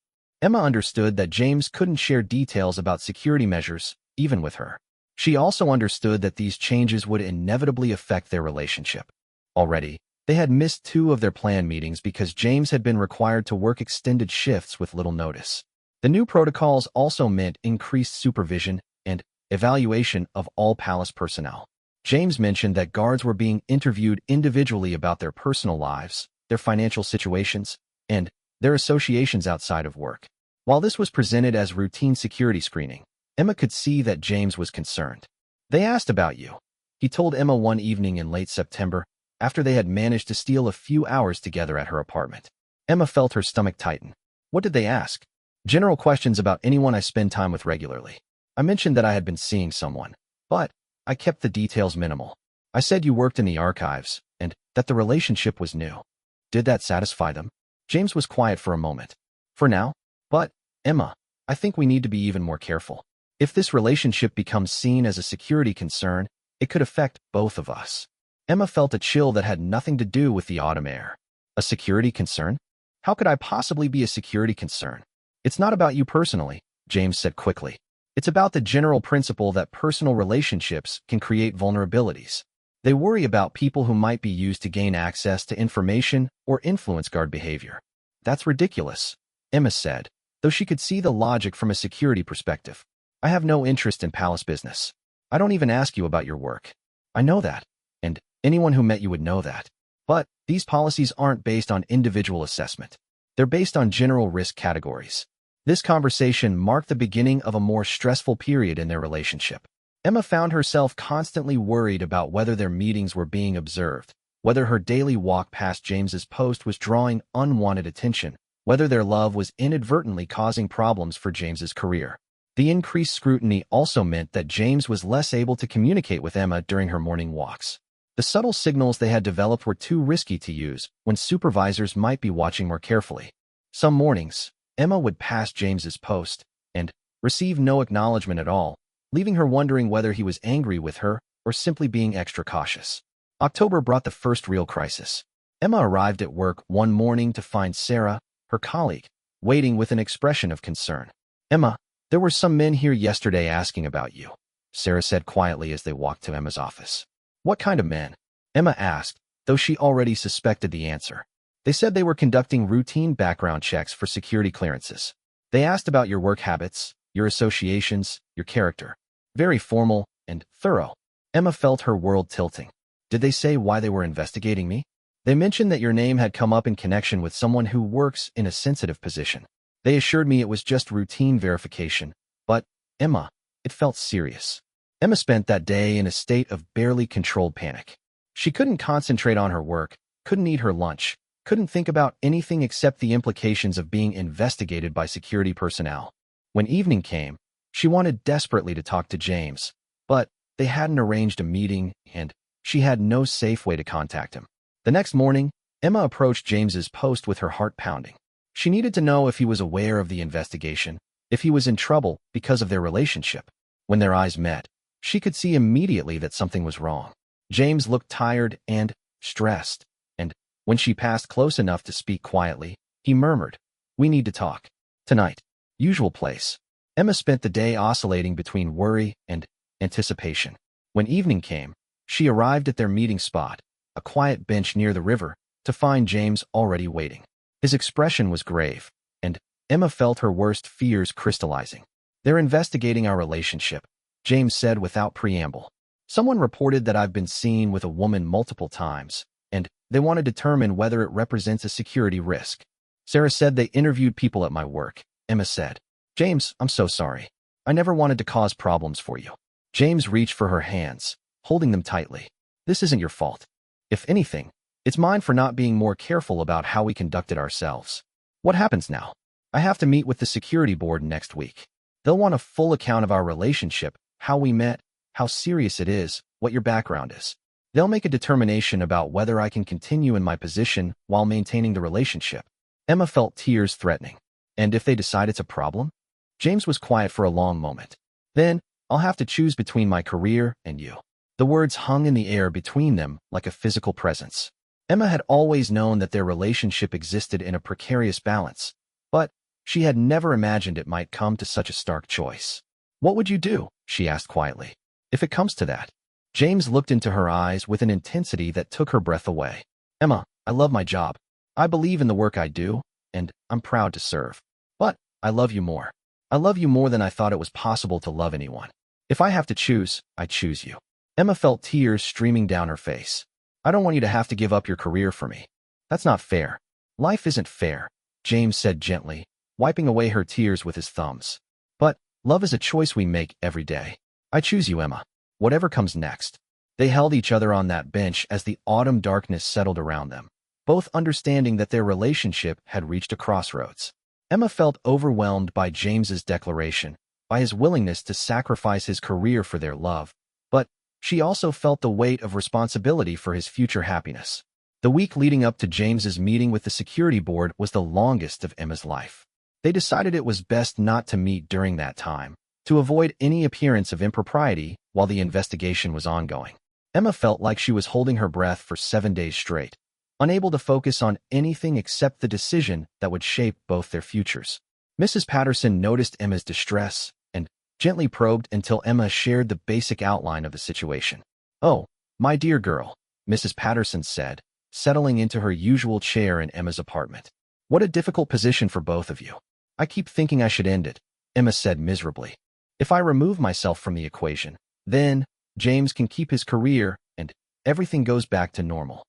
Emma understood that James couldn't share details about security measures, even with her. She also understood that these changes would inevitably affect their relationship. Already, they had missed 2 of their planned meetings because James had been required to work extended shifts with little notice. The new protocols also meant increased supervision and evaluation of all palace personnel. James mentioned that guards were being interviewed individually about their personal lives, their financial situations, and their associations outside of work. While this was presented as routine security screening, Emma could see that James was concerned. They asked about you, he told Emma one evening in late September, after they had managed to steal a few hours together at her apartment. Emma felt her stomach tighten. What did they ask? General questions about anyone I spend time with regularly. I mentioned that I had been seeing someone, but I kept the details minimal. I said you worked in the archives, and that the relationship was new. Did that satisfy them? James was quiet for a moment. For now. But, Emma, I think we need to be even more careful. If this relationship becomes seen as a security concern, it could affect both of us. Emma felt a chill that had nothing to do with the autumn air. A security concern? How could I possibly be a security concern? It's not about you personally, James said quickly. It's about the general principle that personal relationships can create vulnerabilities. They worry about people who might be used to gain access to information or influence guard behavior. That's ridiculous, Emma said, though she could see the logic from a security perspective. I have no interest in palace business. I don't even ask you about your work. I know that, and anyone who met you would know that. But these policies aren't based on individual assessment. They're based on general risk categories. This conversation marked the beginning of a more stressful period in their relationship. Emma found herself constantly worried about whether their meetings were being observed, whether her daily walk past James's post was drawing unwanted attention, whether their love was inadvertently causing problems for James's career. The increased scrutiny also meant that James was less able to communicate with Emma during her morning walks. The subtle signals they had developed were too risky to use when supervisors might be watching more carefully. Some mornings, Emma would pass James's post and receive no acknowledgement at all, leaving her wondering whether he was angry with her or simply being extra cautious. October brought the first real crisis. Emma arrived at work one morning to find Sarah, her colleague, waiting with an expression of concern. Emma, there were some men here yesterday asking about you, Sarah said quietly as they walked to Emma's office. What kind of men? Emma asked, though she already suspected the answer. They said they were conducting routine background checks for security clearances. They asked about your work habits, your associations, your character. Very formal and thorough. Emma felt her world tilting. Did they say why they were investigating me? They mentioned that your name had come up in connection with someone who works in a sensitive position. They assured me it was just routine verification, but, Emma, it felt serious. Emma spent that day in a state of barely controlled panic. She couldn't concentrate on her work, couldn't eat her lunch, couldn't think about anything except the implications of being investigated by security personnel. When evening came, she wanted desperately to talk to James, but they hadn't arranged a meeting and she had no safe way to contact him. The next morning, Emma approached James's post with her heart pounding. She needed to know if he was aware of the investigation, if he was in trouble because of their relationship. When their eyes met, she could see immediately that something was wrong. James looked tired and stressed, and when she passed close enough to speak quietly, he murmured, "We need to talk. Tonight." Usual place. Emma spent the day oscillating between worry and anticipation. When evening came, she arrived at their meeting spot, a quiet bench near the river, to find James already waiting. His expression was grave, and Emma felt her worst fears crystallizing. "They're investigating our relationship," James said without preamble. "Someone reported that I've been seen with a woman multiple times, and they want to determine whether it represents a security risk." Sarah said they interviewed people at my work, Emma said. "James, I'm so sorry. I never wanted to cause problems for you." James reached for her hands, holding them tightly. "This isn't your fault. If anything, it's mine for not being more careful about how we conducted ourselves. What happens now? I have to meet with the security board next week. They'll want a full account of our relationship, how we met, how serious it is, what your background is. They'll make a determination about whether I can continue in my position while maintaining the relationship." Emma felt tears threatening. "And if they decide it's a problem?" James was quiet for a long moment. "Then, I'll have to choose between my career and you." The words hung in the air between them like a physical presence. Emma had always known that their relationship existed in a precarious balance, but she had never imagined it might come to such a stark choice. "What would you do?" she asked quietly. "If it comes to that." James looked into her eyes with an intensity that took her breath away. "Emma, I love my job. I believe in the work I do, and I'm proud to serve. But I love you more. I love you more than I thought it was possible to love anyone. If I have to choose, I choose you." Emma felt tears streaming down her face. "I don't want you to have to give up your career for me. That's not fair. Life isn't fair," James said gently, wiping away her tears with his thumbs. "But love is a choice we make every day. I choose you, Emma, whatever comes next." They held each other on that bench as the autumn darkness settled around them, both understanding that their relationship had reached a crossroads. Emma felt overwhelmed by James's declaration, by his willingness to sacrifice his career for their love, but she also felt the weight of responsibility for his future happiness. The week leading up to James's meeting with the security board was the longest of Emma's life. They decided it was best not to meet during that time, to avoid any appearance of impropriety while the investigation was ongoing. Emma felt like she was holding her breath for 7 days straight, unable to focus on anything except the decision that would shape both their futures. Mrs. Patterson noticed Emma's distress and gently probed until Emma shared the basic outline of the situation. "Oh, My dear girl, Mrs. Patterson said, settling into her usual chair in Emma's apartment. What a difficult position for both of you. I keep thinking I should end it, Emma said miserably. If I remove myself from the equation, then James can keep his career and everything goes back to normal.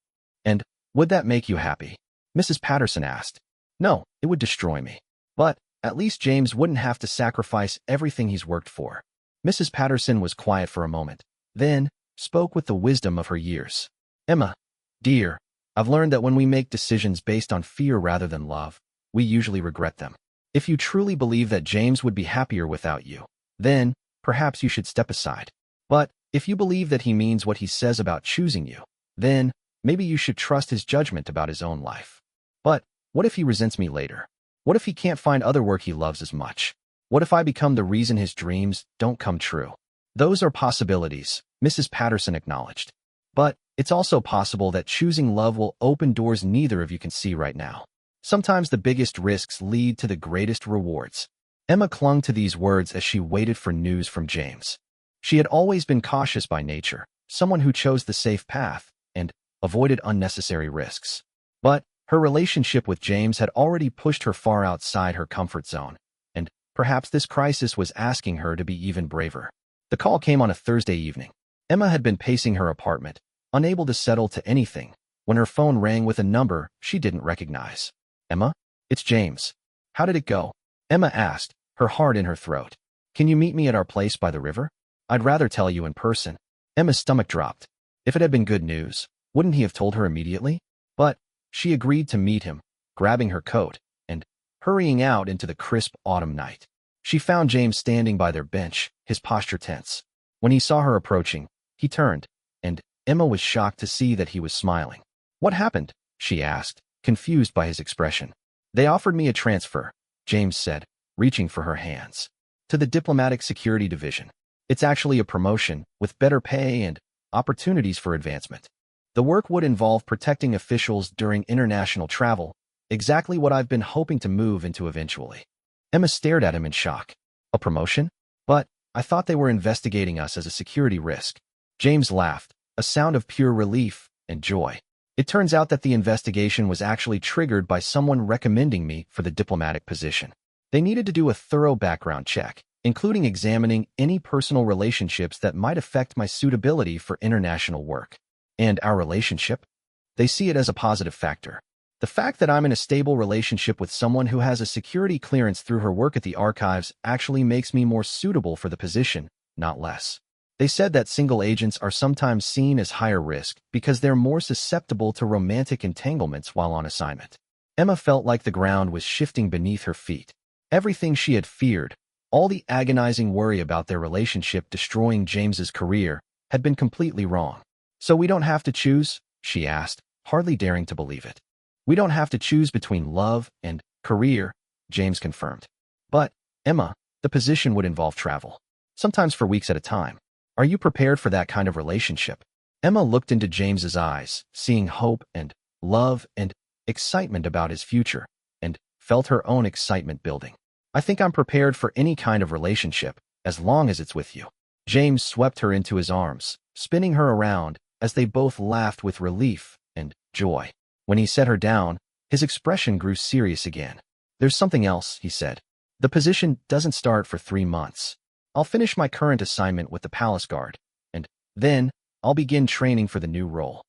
And would that make you happy? Mrs. Patterson asked. No, it would destroy me. But at least James wouldn't have to sacrifice everything he's worked for. Mrs. Patterson was quiet for a moment, then spoke with the wisdom of her years. Emma, dear, I've learned that when we make decisions based on fear rather than love, we usually regret them. If you truly believe that James would be happier without you, then perhaps you should step aside. But if you believe that he means what he says about choosing you, then maybe you should trust his judgment about his own life. But what if he resents me later? What if he can't find other work he loves as much? What if I become the reason his dreams don't come true? Those are possibilities, Mrs. Patterson acknowledged. But it's also possible that choosing love will open doors neither of you can see right now. Sometimes the biggest risks lead to the greatest rewards. Emma clung to these words as she waited for news from James. She had always been cautious by nature, someone who chose the safe path and avoided unnecessary risks. But her relationship with James had already pushed her far outside her comfort zone, and perhaps this crisis was asking her to be even braver. The call came on a Thursday evening. Emma had been pacing her apartment, unable to settle to anything, when her phone rang with a number she didn't recognize. Emma? It's James. How did it go? Emma asked, her heart in her throat. Can you meet me at our place by the river? I'd rather tell you in person. Emma's stomach dropped. If it had been good news, wouldn't he have told her immediately? But she agreed to meet him, grabbing her coat and hurrying out into the crisp autumn night. She found James standing by their bench, his posture tense. When he saw her approaching, he turned, and Emma was shocked to see that he was smiling. What happened? She asked, confused by his expression. They offered me a transfer, James said, reaching for her hands. To the Diplomatic Security Division. It's actually a promotion, with better pay and opportunities for advancement. The work would involve protecting officials during international travel, exactly what I've been hoping to move into eventually. Emma stared at him in shock. A promotion? But I thought they were investigating us as a security risk. James laughed, a sound of pure relief and joy. It turns out that the investigation was actually triggered by someone recommending me for the diplomatic position. They needed to do a thorough background check, including examining any personal relationships that might affect my suitability for international work. And our relationship? They see it as a positive factor. The fact that I'm in a stable relationship with someone who has a security clearance through her work at the archives actually makes me more suitable for the position, not less. They said that single agents are sometimes seen as higher risk because they're more susceptible to romantic entanglements while on assignment. Emma felt like the ground was shifting beneath her feet. Everything she had feared, all the agonizing worry about their relationship destroying James's career, had been completely wrong. So we don't have to choose? She asked, hardly daring to believe it. We don't have to choose between love and career, James confirmed. But, Emma, the position would involve travel. Sometimes for weeks at a time. Are you prepared for that kind of relationship? Emma looked into James's eyes, seeing hope and love and excitement about his future, and felt her own excitement building. I think I'm prepared for any kind of relationship, as long as it's with you. James swept her into his arms, spinning her around, as they both laughed with relief and joy. When he set her down, his expression grew serious again. There's something else, he said. The position doesn't start for 3 months. I'll finish my current assignment with the Palace Guard, and then I'll begin training for the new role.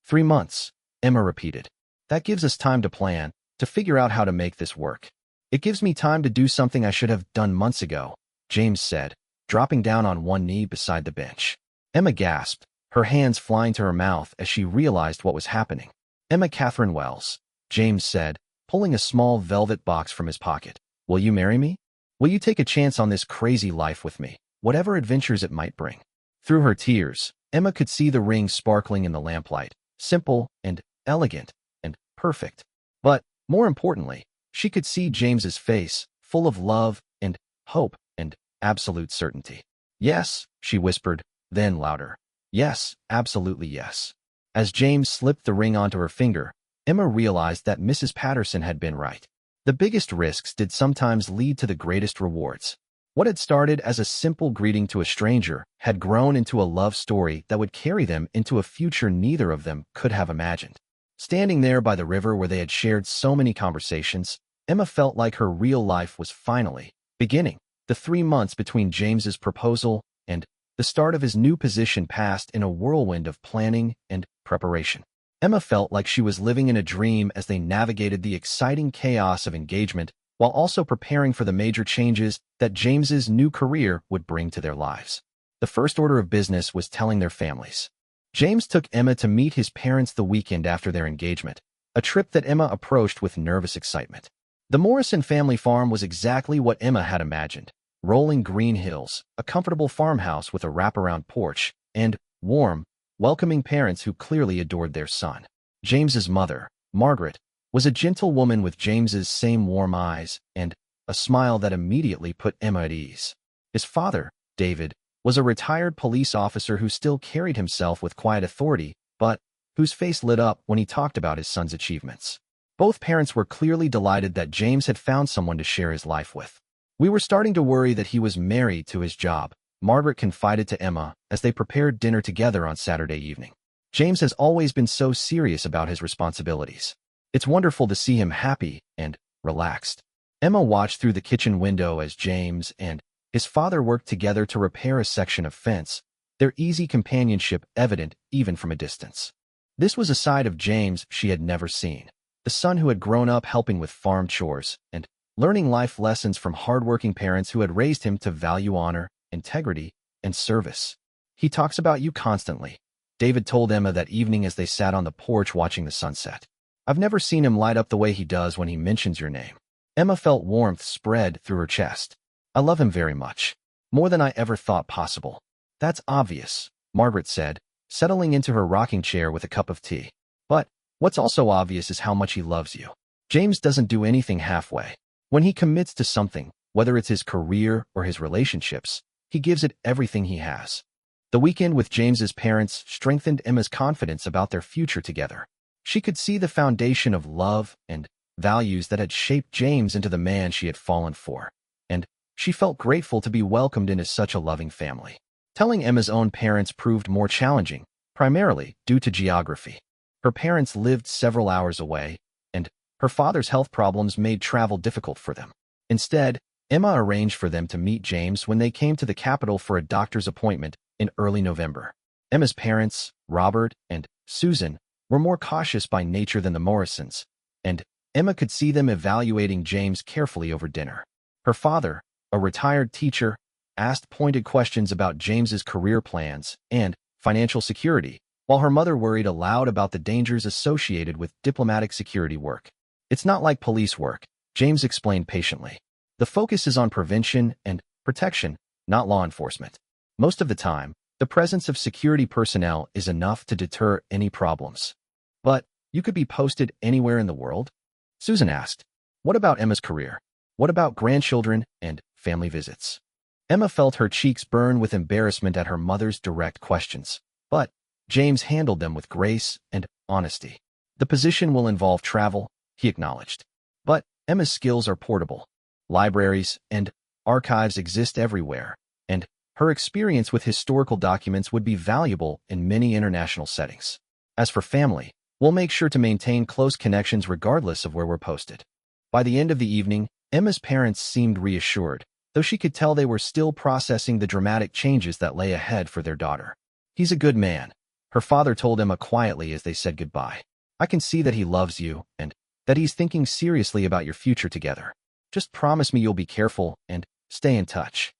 3 months, Emma repeated. That gives us time to plan, to figure out how to make this work. It gives me time to do something I should have done months ago, James said, dropping down on one knee beside the bench. Emma gasped, her hands flying to her mouth as she realized what was happening. Emma Catherine Wells, James said, pulling a small velvet box from his pocket. Will you marry me? Will you take a chance on this crazy life with me, whatever adventures it might bring? Through her tears, Emma could see the ring sparkling in the lamplight, simple and elegant and perfect. But, more importantly, she could see James's face, full of love and hope and absolute certainty. Yes, she whispered, then louder. Yes, absolutely yes. As James slipped the ring onto her finger, Emma realized that Mrs. Patterson had been right. The biggest risks did sometimes lead to the greatest rewards. What had started as a simple greeting to a stranger had grown into a love story that would carry them into a future neither of them could have imagined. Standing there by the river where they had shared so many conversations, Emma felt like her real life was finally beginning. The 3 months between James's proposal and the start of his new position passed in a whirlwind of planning and preparation. Emma felt like she was living in a dream as they navigated the exciting chaos of engagement while also preparing for the major changes that James's new career would bring to their lives. The first order of business was telling their families. James took Emma to meet his parents the weekend after their engagement, a trip that Emma approached with nervous excitement. The Morrison family farm was exactly what Emma had imagined. Rolling green hills, a comfortable farmhouse with a wraparound porch, and warm, welcoming parents who clearly adored their son. James's mother, Margaret, was a gentle woman with James's same warm eyes and a smile that immediately put Emma at ease. His father, David, was a retired police officer who still carried himself with quiet authority, but whose face lit up when he talked about his son's achievements. Both parents were clearly delighted that James had found someone to share his life with. "We were starting to worry that he was married to his job," Margaret confided to Emma as they prepared dinner together on Saturday evening. "James has always been so serious about his responsibilities. It's wonderful to see him happy and relaxed." Emma watched through the kitchen window as James and his father worked together to repair a section of fence, their easy companionship evident even from a distance. This was a side of James she had never seen, the son who had grown up helping with farm chores and learning life lessons from hardworking parents who had raised him to value honor, integrity, and service. "He talks about you constantly," David told Emma that evening as they sat on the porch watching the sunset. "I've never seen him light up the way he does when he mentions your name." Emma felt warmth spread through her chest. "I love him very much. More than I ever thought possible." "That's obvious," Margaret said, settling into her rocking chair with a cup of tea. "But what's also obvious is how much he loves you. James doesn't do anything halfway. When he commits to something, whether it's his career or his relationships, he gives it everything he has." The weekend with James's parents strengthened Emma's confidence about their future together. She could see the foundation of love and values that had shaped James into the man she had fallen for, and she felt grateful to be welcomed into such a loving family. Telling Emma's own parents proved more challenging, primarily due to geography. Her parents lived several hours away, and her father's health problems made travel difficult for them. Instead, Emma arranged for them to meet James when they came to the capital for a doctor's appointment in early November. Emma's parents, Robert and Susan, were more cautious by nature than the Morrisons, and Emma could see them evaluating James carefully over dinner. Her father, a retired teacher, asked pointed questions about James's career plans and financial security, while her mother worried aloud about the dangers associated with diplomatic security work. "It's not like police work," James explained patiently. "The focus is on prevention and protection, not law enforcement. Most of the time, the presence of security personnel is enough to deter any problems." "But you could be posted anywhere in the world?" Susan asked. "What about Emma's career? What about grandchildren and family visits?" Emma felt her cheeks burn with embarrassment at her mother's direct questions, but James handled them with grace and honesty. "The position will involve travel," he acknowledged. "But Emma's skills are portable. Libraries and archives exist everywhere, and her experience with historical documents would be valuable in many international settings. As for family, we'll make sure to maintain close connections regardless of where we're posted." By the end of the evening, Emma's parents seemed reassured, though she could tell they were still processing the dramatic changes that lay ahead for their daughter. "He's a good man," her father told Emma quietly as they said goodbye. "I can see that he loves you and that he's thinking seriously about your future together. Just promise me you'll be careful and stay in touch."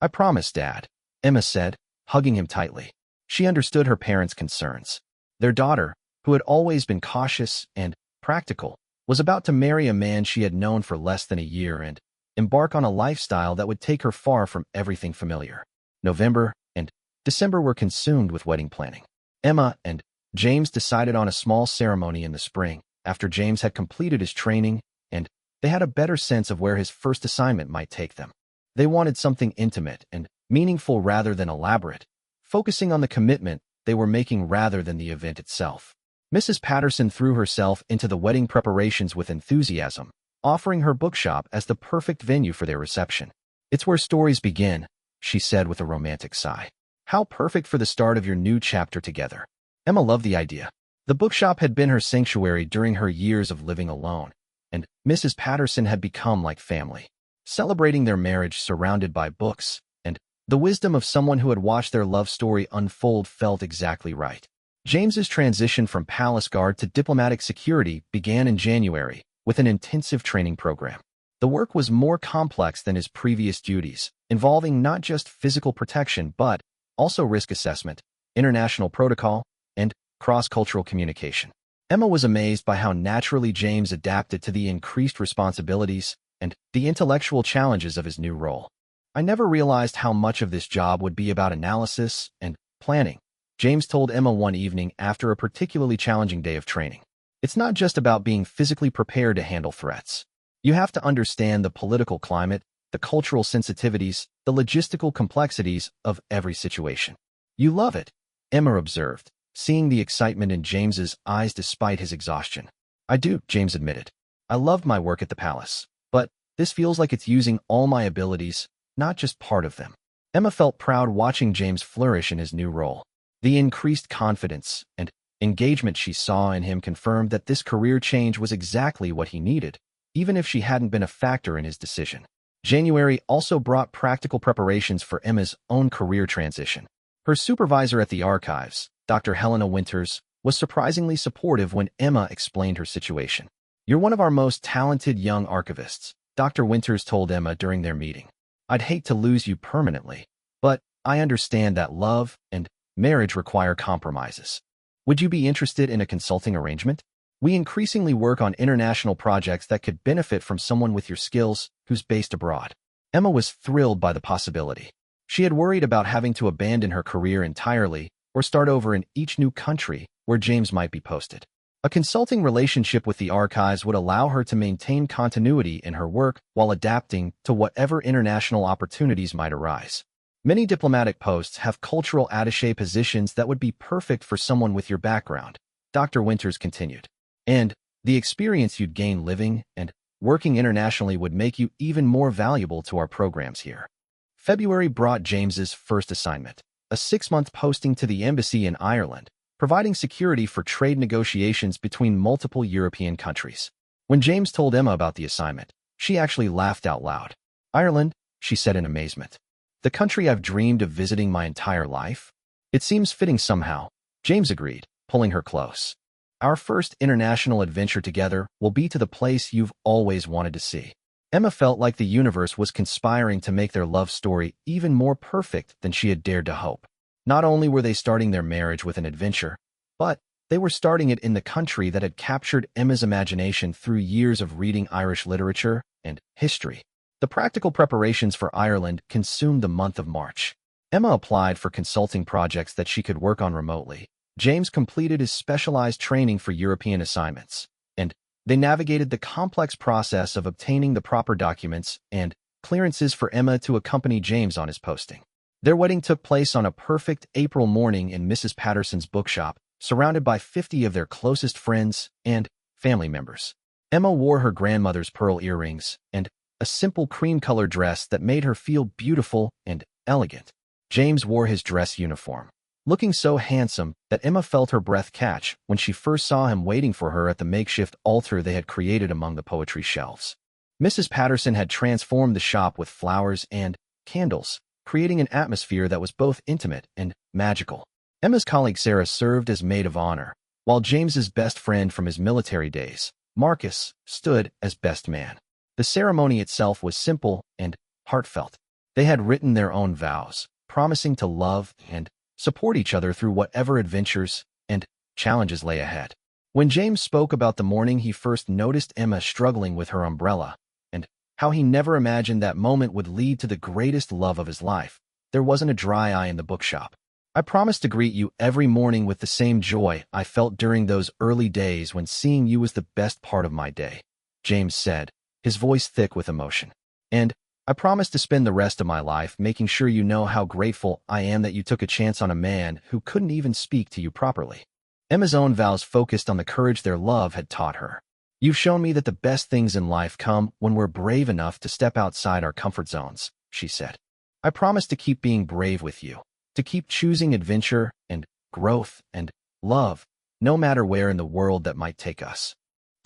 "I promise, Dad," Emma said, hugging him tightly. She understood her parents' concerns. Their daughter, who had always been cautious and practical, was about to marry a man she had known for less than a year and embark on a lifestyle that would take her far from everything familiar. November and December were consumed with wedding planning. Emma and James decided on a small ceremony in the spring, after James had completed his training and they had a better sense of where his first assignment might take them. They wanted something intimate and meaningful rather than elaborate, focusing on the commitment they were making rather than the event itself. Mrs. Patterson threw herself into the wedding preparations with enthusiasm, offering her bookshop as the perfect venue for their reception. It's where stories begin, she said with a romantic sigh. How perfect for the start of your new chapter together. Emma loved the idea. The bookshop had been her sanctuary during her years of living alone, and Mrs. Patterson had become like family. Celebrating their marriage surrounded by books, and the wisdom of someone who had watched their love story unfold felt exactly right. James's transition from palace guard to diplomatic security began in January with an intensive training program. The work was more complex than his previous duties, involving not just physical protection but also risk assessment, international protocol, and cross-cultural communication. Emma was amazed by how naturally James adapted to the increased responsibilities and the intellectual challenges of his new role. I never realized how much of this job would be about analysis and planning, James told Emma one evening after a particularly challenging day of training. It's not just about being physically prepared to handle threats. You have to understand the political climate, the cultural sensitivities, the logistical complexities of every situation. You love it, Emma observed, seeing the excitement in James's eyes despite his exhaustion. I do, James admitted. I loved my work at the palace, but this feels like it's using all my abilities, not just part of them. Emma felt proud watching James flourish in his new role. The increased confidence and engagement she saw in him confirmed that this career change was exactly what he needed, even if she hadn't been a factor in his decision. January also brought practical preparations for Emma's own career transition. Her supervisor at the archives, Dr. Helena Winters, was surprisingly supportive when Emma explained her situation. You're one of our most talented young archivists, Dr. Winters told Emma during their meeting. I'd hate to lose you permanently, but I understand that love and marriage require compromises. Would you be interested in a consulting arrangement? We increasingly work on international projects that could benefit from someone with your skills who's based abroad. Emma was thrilled by the possibility. She had worried about having to abandon her career entirely or start over in each new country where James might be posted. A consulting relationship with the archives would allow her to maintain continuity in her work while adapting to whatever international opportunities might arise. Many diplomatic posts have cultural attaché positions that would be perfect for someone with your background, Dr. Winters continued. And the experience you'd gain living and working internationally would make you even more valuable to our programs here. February brought James's first assignment, a 6-month posting to the embassy in Ireland, providing security for trade negotiations between multiple European countries. When James told Emma about the assignment, she actually laughed out loud. Ireland, she said in amazement. The country I've dreamed of visiting my entire life? It seems fitting somehow, James agreed, pulling her close. Our first international adventure together will be to the place you've always wanted to see. Emma felt like the universe was conspiring to make their love story even more perfect than she had dared to hope. Not only were they starting their marriage with an adventure, but they were starting it in the country that had captured Emma's imagination through years of reading Irish literature and history. The practical preparations for Ireland consumed the month of March. Emma applied for consulting projects that she could work on remotely. James completed his specialized training for European assignments, and they navigated the complex process of obtaining the proper documents and clearances for Emma to accompany James on his posting. Their wedding took place on a perfect April morning in Mrs. Patterson's bookshop, surrounded by 50 of their closest friends and family members. Emma wore her grandmother's pearl earrings and a simple cream-colored dress that made her feel beautiful and elegant. James wore his dress uniform, looking so handsome that Emma felt her breath catch when she first saw him waiting for her at the makeshift altar they had created among the poetry shelves. Mrs. Patterson had transformed the shop with flowers and candles, creating an atmosphere that was both intimate and magical. Emma's colleague Sarah served as maid of honor, while James's best friend from his military days, Marcus, stood as best man. The ceremony itself was simple and heartfelt. They had written their own vows, promising to love and support each other through whatever adventures and challenges lay ahead. When James spoke about the morning he first noticed Emma struggling with her umbrella, and how he never imagined that moment would lead to the greatest love of his life, there wasn't a dry eye in the bookshop. I promised to greet you every morning with the same joy I felt during those early days when seeing you was the best part of my day, James said, his voice thick with emotion. And I promise to spend the rest of my life making sure you know how grateful I am that you took a chance on a man who couldn't even speak to you properly. Emma's own vows focused on the courage their love had taught her. You've shown me that the best things in life come when we're brave enough to step outside our comfort zones, she said. "I promise to keep being brave with you, to keep choosing adventure and growth and love, no matter where in the world that might take us."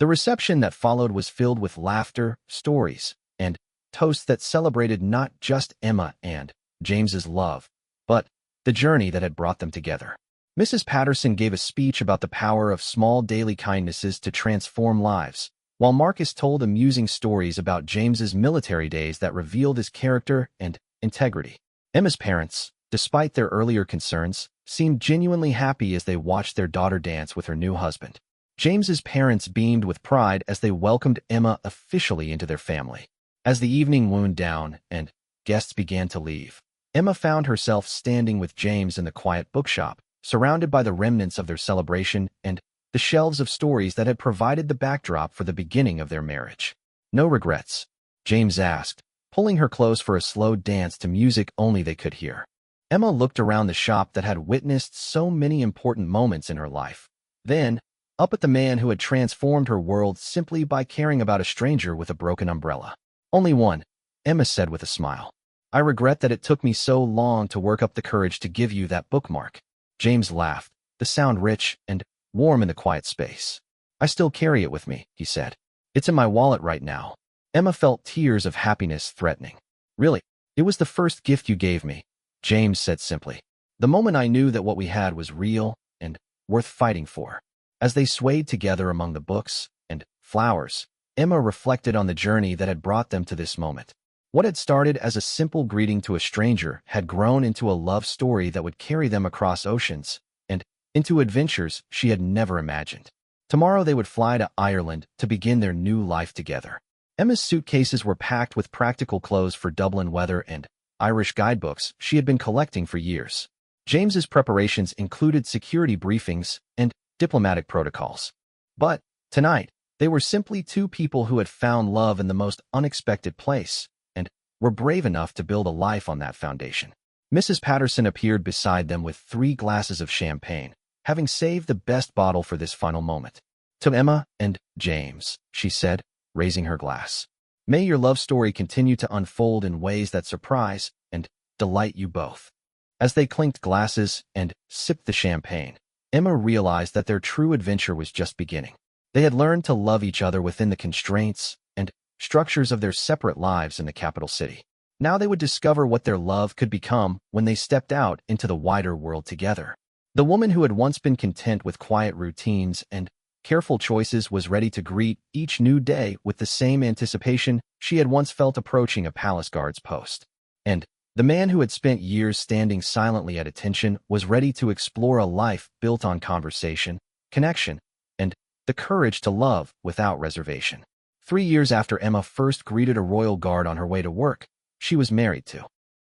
The reception that followed was filled with laughter, stories, and toasts that celebrated not just Emma and James's love, but the journey that had brought them together. Mrs. Patterson gave a speech about the power of small daily kindnesses to transform lives, while Marcus told amusing stories about James's military days that revealed his character and integrity. Emma's parents, despite their earlier concerns, seemed genuinely happy as they watched their daughter dance with her new husband. James's parents beamed with pride as they welcomed Emma officially into their family. As the evening wound down and guests began to leave, Emma found herself standing with James in the quiet bookshop, surrounded by the remnants of their celebration and the shelves of stories that had provided the backdrop for the beginning of their marriage. "No regrets?" James asked, pulling her close for a slow dance to music only they could hear. Emma looked around the shop that had witnessed so many important moments in her life, then up at the man who had transformed her world simply by caring about a stranger with a broken umbrella. "Only one," Emma said with a smile. "I regret that it took me so long to work up the courage to give you that bookmark." James laughed, the sound rich and warm in the quiet space. "I still carry it with me," he said. "It's in my wallet right now." Emma felt tears of happiness threatening. "Really? It was the first gift you gave me," James said simply. "The moment I knew that what we had was real and worth fighting for." As they swayed together among the books and flowers, Emma reflected on the journey that had brought them to this moment. What had started as a simple greeting to a stranger had grown into a love story that would carry them across oceans and into adventures she had never imagined. Tomorrow they would fly to Ireland to begin their new life together. Emma's suitcases were packed with practical clothes for Dublin weather and Irish guidebooks she had been collecting for years. James's preparations included security briefings and diplomatic protocols. But tonight, they were simply two people who had found love in the most unexpected place and were brave enough to build a life on that foundation. Mrs. Patterson appeared beside them with 3 glasses of champagne, having saved the best bottle for this final moment. "To Emma and James," she said, raising her glass. "May your love story continue to unfold in ways that surprise and delight you both." As they clinked glasses and sipped the champagne, Emma realized that their true adventure was just beginning. They had learned to love each other within the constraints and structures of their separate lives in the capital city. Now they would discover what their love could become when they stepped out into the wider world together. The woman who had once been content with quiet routines and careful choices was ready to greet each new day with the same anticipation she had once felt approaching a palace guard's post. And the man who had spent years standing silently at attention was ready to explore a life built on conversation, connection, and the courage to love without reservation. 3 years after Emma first greeted a royal guard on her way to work, she was married to